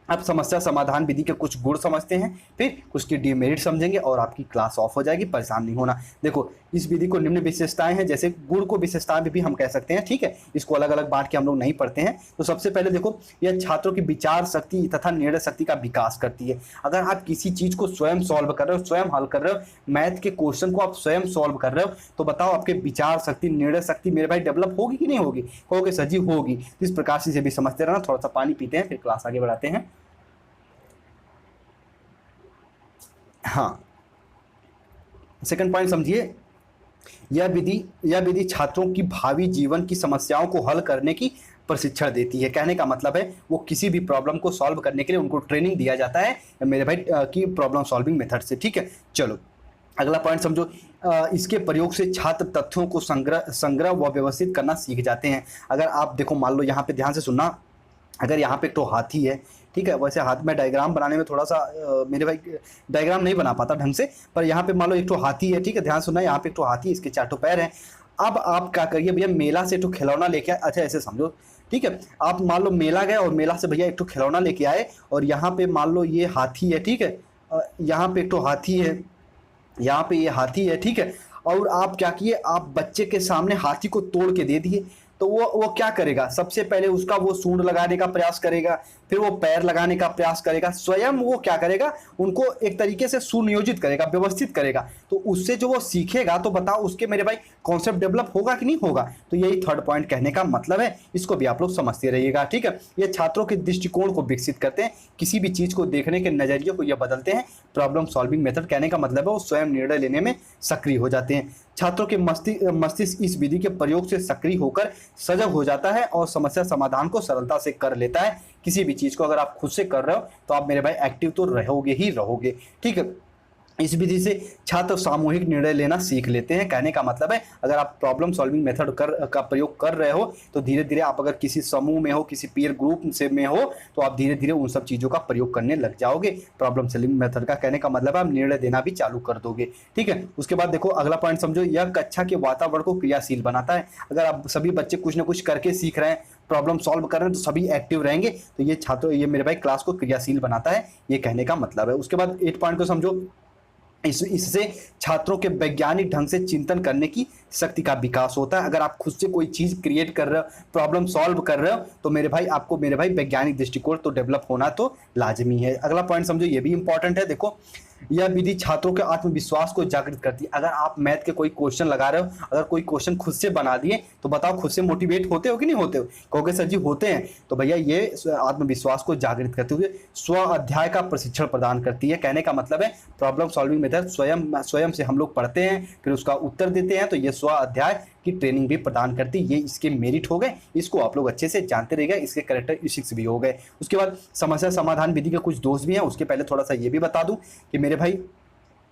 आप समस्या समाधान विधि के कुछ गुण समझते हैं, फिर उसकी डिमेरिट समझेंगे और आपकी क्लास ऑफ हो जाएगी। परेशान नहीं होना। देखो, इस विधि को निम्न विशेषताएं हैं, जैसे गुण को विशेषताएं भी हम कह सकते हैं, ठीक है। इसको अलग अलग बांट के हम लोग नहीं पढ़ते हैं। तो सबसे पहले देखो, यह छात्रों की विचार शक्ति तथा निर्णय शक्ति का विकास करती है। अगर आप किसी चीज को स्वयं सॉल्व कर रहे हो, स्वयं हल कर रहे हो, मैथ के क्वेश्चन को आप स्वयं सॉल्व कर रहे हो, तो बताओ आपके विचार शक्ति, निर्णय शक्ति मेरे भाई डेवलप होगी कि नहीं होगी? कहोगे सर जी होगी। तो इस प्रकार से इसे भी समझते रहना। थोड़ा सा पानी पीते हैं, फिर क्लास आगे बढ़ाते हैं। हाँ, सेकंड पॉइंट समझिए, यह विधि छात्रों की भावी जीवन की समस्याओं को हल करने की प्रशिक्षण देती है। कहने का मतलब है वो किसी भी प्रॉब्लम को सॉल्व करने के लिए उनको ट्रेनिंग दिया जाता है मेरे भाई की प्रॉब्लम सॉल्विंग मेथड से, ठीक है। चलो अगला पॉइंट समझो, इसके प्रयोग से छात्र तथ्यों को संग्रह व व्यवस्थित करना सीख जाते हैं। अगर आप देखो, मान लो यहाँ पे ध्यान से सुनना, अगर यहाँ पे एक तो हाथी है, ठीक है। वैसे हाथ में डायग्राम बनाने में थोड़ा सा मेरे भाई डायग्राम नहीं बना पाता ढंग से, पर यहाँ पे मान लो एक तो हाथी है, ठीक है। ध्यान सुनना, यहाँ पे एक तो हाथी, इसके 4 पैर हैं। अब आप क्या करिए भैया, मेला से एक तो खिलौना लेके आए, अच्छा ऐसे समझो, ठीक है। आप मान लो मेला गए और मेला से भैया एक तो खिलौना लेके आए, और यहाँ पे मान लो ये हाथी है, ठीक है। यहाँ पे एक तो हाथी है, यहाँ पे ये हाथी है, ठीक है। और आप क्या किए, आप बच्चे के सामने हाथी को तोड़ के दे दिए, तो वो क्या करेगा, सबसे पहले उसका वो सूंड लगाने का प्रयास करेगा, फिर वो पैर लगाने का प्रयास करेगा, स्वयं वो क्या करेगा, उनको एक तरीके से सुनियोजित करेगा, व्यवस्थित करेगा। तो उससे जो वो सीखेगा, तो बताओ उसके मेरे भाई कॉन्सेप्ट डेवलप होगा कि नहीं होगा? तो यही थर्ड पॉइंट कहने का मतलब है। इसको भी आप लोग समझते रहिएगा, ठीक है। ये छात्रों के दृष्टिकोण को विकसित करते हैं, किसी भी चीज को देखने के नजरिए को ये बदलते हैं। प्रॉब्लम सॉल्विंग मेथड कहने का मतलब है वो स्वयं निर्णय लेने में सक्रिय हो जाते हैं। छात्रों के मस्तिष्क इस विधि के प्रयोग से सक्रिय होकर सजग हो जाता है और समस्या समाधान को सरलता से कर लेता है। किसी भी चीज को अगर आप खुद से कर रहे हो तो आप मेरे भाई एक्टिव तो रहोगे ही रहोगे, ठीक है। इस विधि से छात्र सामूहिक निर्णय लेना सीख लेते हैं। कहने का मतलब है अगर आप प्रॉब्लम सॉल्विंग मेथड का प्रयोग कर रहे हो तो धीरे धीरे आप अगर किसी समूह में हो, किसी पीयर ग्रुप से में हो, तो आप धीरे धीरे उन सब चीज़ों का प्रयोग करने लग जाओगे। प्रॉब्लम सॉल्विंग मेथड का कहने का मतलब है आप निर्णय देना भी चालू कर दोगे, ठीक है। उसके बाद देखो अगला पॉइंट समझो, यह कक्षा के वातावरण को क्रियाशील बनाता है। अगर आप सभी बच्चे कुछ ना कुछ करके सीख रहे हैं, प्रॉब्लम सॉल्व कर रहे हैं, तो सभी एक्टिव रहेंगे, तो ये छात्र ये मेरे भाई क्लास को क्रियाशील बनाता है, ये कहने का मतलब है। उसके बाद 8 पॉइंट को समझो, इससे छात्रों के वैज्ञानिक ढंग से चिंतन करने की शक्ति का विकास होता है। अगर आप खुद से कोई चीज क्रिएट कर रहे हो, प्रॉब्लम सॉल्व कर रहे हो, तो मेरे भाई आपको मेरे भाई वैज्ञानिक दृष्टिकोण तो डेवलप होना तो लाजमी है। अगला पॉइंट समझो, ये भी इंपॉर्टेंट है। देखो, यह विधि छात्रों के आत्मविश्वास को जागृत करती है। अगर आप मैथ के कोई क्वेश्चन लगा रहे हो, अगर कोई क्वेश्चन खुद से बना दिए, तो बताओ खुद से मोटिवेट होते हो कि नहीं होते हो? कहोगे सर जी होते हैं। तो भैया ये आत्मविश्वास को जागृत करते हुए स्व अध्याय का प्रशिक्षण प्रदान करती है। कहने का मतलब है प्रॉब्लम सॉल्विंग मेथड स्वयं से हम लोग पढ़ते हैं, फिर उसका उत्तर देते हैं, तो ये स्व अध्याय की ट्रेनिंग भी प्रदान करती है। ये इसके मेरिट हो गए, इसको आप लोग अच्छे से जानते रहिएगा। इसके कैरेक्टरिस्टिक्स भी हो गए। उसके बाद समस्या समाधान विधि के कुछ दोष भी हैं। उसके पहले थोड़ा सा ये भी बता दूं कि मेरे भाई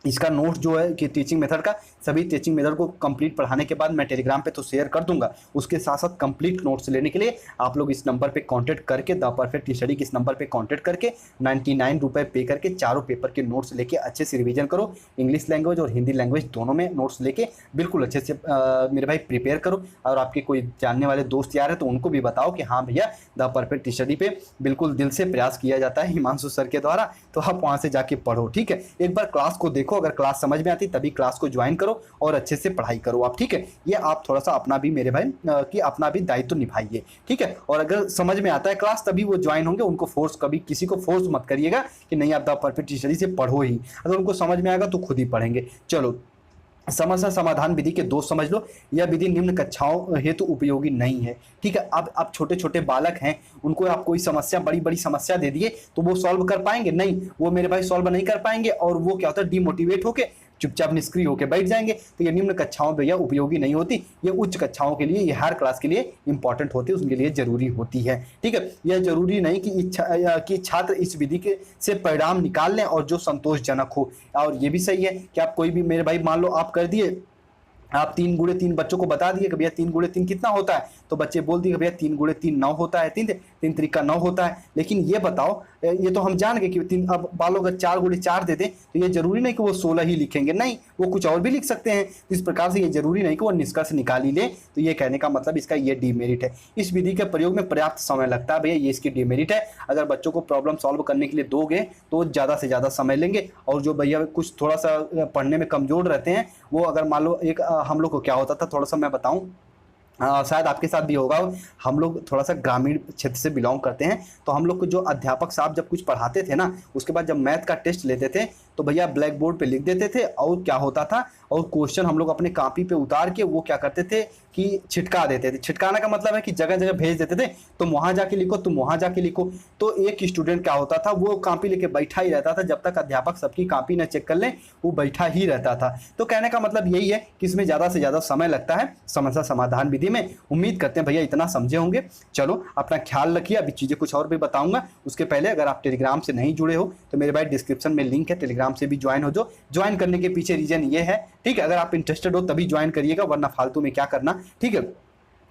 इसका नोट जो है कि टीचिंग मेथड का, सभी टीचिंग मेथड को कंप्लीट पढ़ाने के बाद मैं टेलीग्राम पे तो शेयर कर दूंगा। उसके साथ साथ कंप्लीट नोट्स लेने के लिए आप लोग इस नंबर पे कांटेक्ट करके, द परफेक्ट स्टडी के इस नंबर पे कांटेक्ट करके 99 रुपये पे करके चारों पेपर के नोट्स लेके अच्छे से रिवीजन करो। इंग्लिश लैंग्वेज और हिंदी लैंग्वेज दोनों में नोट्स लेके बिल्कुल अच्छे से मेरे भाई प्रिपेयर करो। और आपके कोई जानने वाले दोस्त यार है तो उनको भी बताओ कि हाँ भैया द परफेक्ट स्टडी पे बिल्कुल दिल से प्रयास किया जाता है हिमांशु सर के द्वारा, तो आप वहाँ से जाके पढ़ो, ठीक है। एक बार क्लास को देखो, अगर क्लास समझ में आती तभी क्लास को ज्वाइन करो और अच्छे से पढ़ाई करो आप, ठीक है। ये आप थोड़ा सा अपना भी मेरे भाई कि अपना भी दायित्व निभाइए, ठीक है। और अगर समझ में आता है क्लास तभी वो ज्वाइन होंगे, उनको फोर्स, कभी किसी को फोर्स मत करिएगा कि नहीं आप द परफेक्ट स्टडी से पढ़ो ही। अगर उनको समझ में आएगा तो खुद ही पढ़ेंगे। चलो, समस्या समाधान विधि के दोष समझ लो। यह विधि निम्न कक्षाओं हेतु उपयोगी नहीं है, ठीक है। अब आप छोटे छोटे बालक हैं, उनको आप कोई समस्या, बड़ी बड़ी समस्या दे दिए तो वो सॉल्व कर पाएंगे? नहीं, वो मेरे भाई सॉल्व नहीं कर पाएंगे और वो क्या होता है, डिमोटिवेट होके चुपचाप निष्क्रिय होकर बैठ जाएंगे। तो ये निम्न कक्षाओं में यह उपयोगी नहीं होती। ये उच्च कक्षाओं के लिए, ये हर क्लास के लिए इंपॉर्टेंट होती है, उसके लिए जरूरी होती है, ठीक है। यह जरूरी नहीं कि छात्र इस विधि के से परिणाम निकाल लें और जो संतोषजनक हो। और ये भी सही है कि आप कोई भी मेरे भाई मान लो आप कर दिए आप 3 गुणे 3 बच्चों को बता दिए कि भैया 3 गुणे 3 कितना होता है, तो बच्चे बोल दिए कि भैया 3 गुणे 3 9 होता है, 3 त्रिका 9 होता है। लेकिन ये बताओ, ये तो हम जान गए कि 3, अब बालों अगर 4 गुणे 4 दे दें तो ये जरूरी नहीं कि वो 16 ही लिखेंगे, नहीं, वो कुछ और भी लिख सकते हैं। तो इस प्रकार से ये जरूरी नहीं कि वो निष्कर्ष निकाल ही ले। तो ये कहने का मतलब इसका ये डीमेरिट है। इस विधि के प्रयोग में पर्याप्त समय लगता है भैया, ये इसकी डीमेरिट है। अगर बच्चों को प्रॉब्लम सॉल्व करने के लिए दोगे तो ज़्यादा से ज़्यादा समय लेंगे, और जो भैया कुछ थोड़ा सा पढ़ने में कमजोर रहते हैं वो, अगर मान लो एक हम लोग को क्या होता था, थोड़ा सा मैं बताऊं, शायद आपके साथ भी होगा, हम लोग थोड़ा सा ग्रामीण क्षेत्र से बिलोंग करते हैं, तो हम लोग को जो अध्यापक साहब जब कुछ पढ़ाते थे ना, उसके बाद जब मैथ का टेस्ट लेते थे तो भैया ब्लैक बोर्ड पे लिख देते थे, और क्या होता था, और क्वेश्चन हम लोग अपने कॉपी पे उतार के वो क्या करते थे कि छिटका देते थे। छिटकाने का मतलब है कि जगह जगह भेज देते थे, तुम वहां जाके लिखो, तुम वहां जाके लिखो। तो एक स्टूडेंट क्या होता था, वो कॉपी लेके बैठा ही रहता था, जब तक अध्यापक सबकी कॉपी न चेक कर ले वो बैठा ही रहता था। तो कहने का मतलब यही है कि इसमें ज़्यादा से ज़्यादा समय लगता है समस्या समाधान विधि में। उम्मीद करते हैं भैया इतना समझे होंगे। चलो अपना ख्याल रखिए, अभी चीज़ें कुछ और भी बताऊंगा। उसके पहले अगर आप टेलीग्राम से नहीं जुड़े हो तो मेरे भाई डिस्क्रिप्शन में लिंक है, टेलीग्राम से भी ज्वाइन हो जाओ। ज्वाइन करने के पीछे रीजन ये है, ठीक है, अगर आप इंटरेस्टेड हो तभी ज्वाइन करिएगा, वरना फालतू में क्या करना, ठीक है।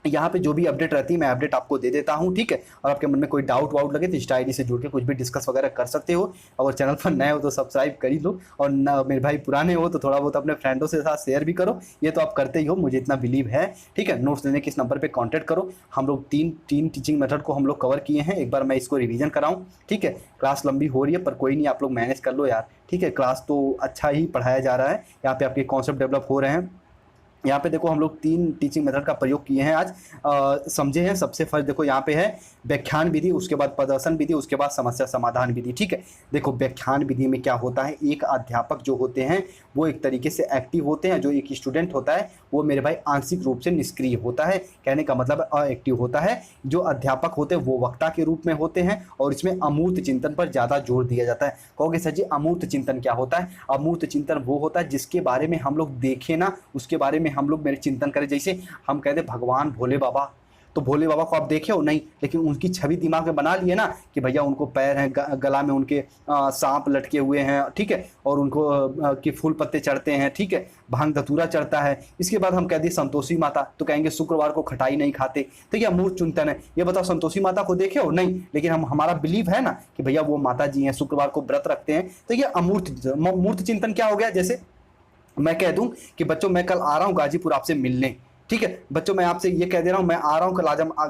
यहाँ पे जो भी अपडेट रहती है मैं अपडेट आपको दे देता हूँ, ठीक है। और आपके मन में कोई डाउट वाउट लगे तो इंस्टा आईडी से जुड़ के कुछ भी डिस्कस वगैरह कर सकते हो। अगर चैनल पर नए हो तो सब्सक्राइब कर ही लो, और ना मेरे भाई पुराने हो तो थोड़ा बहुत अपने फ्रेंडों से साथ शेयर भी करो, ये तो आप करते ही हो, मुझे इतना बिलीव है, ठीक है। नोट्स लेने के इस नंबर पर कॉन्टैक्ट करो। हम लोग तीन टीचिंग मेथड को हम लोग कवर किए हैं, एक बार मैं इसको रिविजन कराऊँ, ठीक है। क्लास लंबी हो रही है पर कोई नहीं, आप लोग मैनेज कर लो यार, ठीक है। क्लास तो अच्छा ही पढ़ाया जा रहा है, यहाँ पे आपके कॉन्सेप्ट डेवलप हो रहे हैं। यहाँ पे देखो हम लोग 3 टीचिंग मेथड का प्रयोग किए हैं आज, समझे हैं। सबसे फर्स्ट देखो यहाँ पे है व्याख्यान विधि, उसके बाद प्रदर्शन विधि, उसके बाद समस्या समाधान विधि, ठीक है। देखो व्याख्यान विधि में क्या होता है, एक अध्यापक जो होते हैं वो एक तरीके से एक्टिव होते हैं, जो एक स्टूडेंट होता है वो मेरे भाई आंशिक रूप से निष्क्रिय होता है, कहने का मतलब अएक्टिव होता है। जो अध्यापक होते हैं वो वक्ता के रूप में होते हैं, और इसमें अमूर्त चिंतन पर ज़्यादा जोर दिया जाता है। कहोगे सर जी अमूर्त चिंतन क्या होता है? अमूर्त चिंतन वो होता है जिसके बारे में हम लोग देखें ना, उसके बारे में हम लोग मेरे चिंतन करें। जैसे हम कहते भगवान भोले बाबा, तो भोले बाबा को आप देखे हो नहीं, लेकिन उनकी छवि दिमाग में बना लिए ना कि भैया उनको पैर हैं, गला में उनके सांप लटके हुए हैं, ठीक है, और उनको कि फूल पत्ते चढ़ते हैं, ठीक है, भांग धतूरा चढ़ता है। इसके बाद हम कह दें संतोषी माता, तो कहेंगे शुक्रवार को खटाई नहीं खाते, तो ये अमूर्त चिंतन है। ये बताओ संतोषी माता को देखे हो नहीं, लेकिन हमारा बिलीव है ना कि भैया वो माता जी हैं, शुक्रवार को व्रत रखते हैं, तो ये अमूर्त चिंतन क्या हो गया। जैसे मैं कह दूं कि बच्चों मैं कल आ रहा हूं गाजीपुर आपसे मिलने, ठीक है बच्चों, मैं आपसे ये कह दे रहा हूं मैं आ रहा हूं कल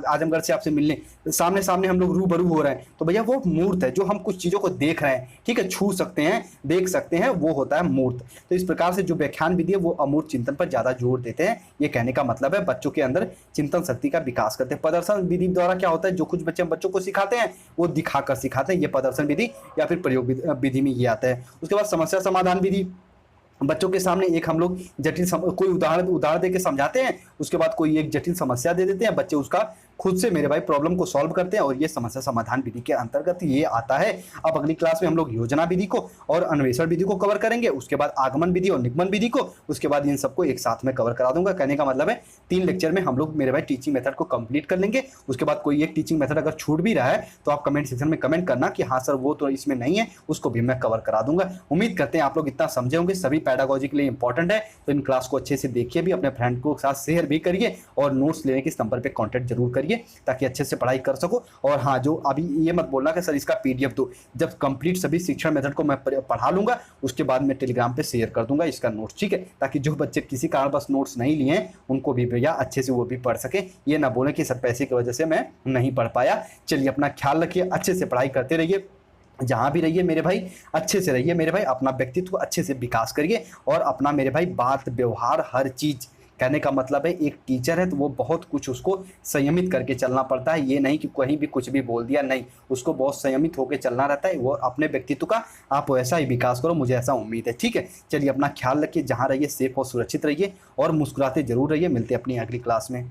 आजमगढ़ से आपसे मिलने, सामने सामने हम लोग रूबरू हो रहे हैं, तो भैया वो मूर्त है, जो हम कुछ चीज़ों को देख रहे हैं, ठीक है, छू सकते हैं, देख सकते हैं, वो होता है मूर्त। तो इस प्रकार से जो व्याख्यान विधि है वो अमूर्त चिंतन पर ज़्यादा जोर देते हैं। ये कहने का मतलब है बच्चों के अंदर चिंतन शक्ति का विकास करते हैं। प्रदर्शन विधि द्वारा क्या होता है, जो कुछ बच्चे बच्चों को सिखाते हैं वो दिखाकर सिखाते हैं, ये प्रदर्शन विधि या फिर प्रयोग विधि में ये आता है। उसके बाद समस्या समाधान विधि, बच्चों के सामने एक हम लोग कोई उदाहरण दे के समझाते हैं, उसके बाद कोई एक जटिल समस्या दे देते हैं, बच्चे उसका खुद से मेरे भाई प्रॉब्लम को सॉल्व करते हैं, और ये समस्या समाधान विधि के अंतर्गत ये आता है। अब अगली क्लास में हम लोग योजना विधि को और अन्वेषण विधि को कवर करेंगे, उसके बाद आगमन विधि और निगमन विधि को, उसके बाद इन सबको एक साथ में कवर करा दूंगा। कहने का मतलब है 3 लेक्चर में हम लोग मेरे भाई टीचिंग मेथड को कंप्लीट कर लेंगे। उसके बाद कोई एक टीचिंग मेथड अगर छूट भी रहा है तो आप कमेंट सेक्शन में कमेंट करना कि हाँ सर वो तो इसमें नहीं है, उसको भी मैं कवर करा दूंगा। उम्मीद करते हैं आप लोग इतना समझे होंगे, सभी पैडागोजी के लिए इंपॉर्टेंट है, तो इन क्लास को अच्छे से देखिए भी, अपने फ्रेंड को साथ शेयर भी करिए, और नोट्स लेने के इस नंबर पर कॉन्टैक्ट जरूर करिए ताकि अच्छे से पढ़ाई कर सको। और हाँ, जो अभी ये मत बोलना कि सर इसका पीडीएफ दो, जब कंप्लीट सभी शिक्षण मेथड को मैं पढ़ा लूंगा उसके बाद मैं टेलीग्राम पे शेयर कर दूंगा इसका नोट्स, ठीक है, ताकि जो बच्चे किसी कारण बस नोट्स नहीं लिए हैं उनको भी भैया अच्छे से वो भी पढ़ सके, ये ना बोले कि सर पैसे की वजह से मैं नहीं पढ़ पाया। चलिए अपना ख्याल रखिए, अच्छे से पढ़ाई करते रहिए, जहाँ भी रहिए मेरे भाई अच्छे से रहिए मेरे भाई, अपना व्यक्तित्व अच्छे से विकास करिए, और अपना मेरे भाई बात व्यवहार हर चीज़, कहने का मतलब है एक टीचर है तो वो बहुत कुछ उसको संयमित करके चलना पड़ता है। ये नहीं कि कहीं भी कुछ भी बोल दिया, नहीं, उसको बहुत संयमित होकर चलना रहता है। वो अपने व्यक्तित्व का आप वैसा ही विकास करो, मुझे ऐसा उम्मीद है, ठीक है। चलिए अपना ख्याल रखिए, जहाँ रहिए सेफ और सुरक्षित रहिए, और मुस्कुराते जरूर रहिए। मिलते हैं अपनी अगली क्लास में।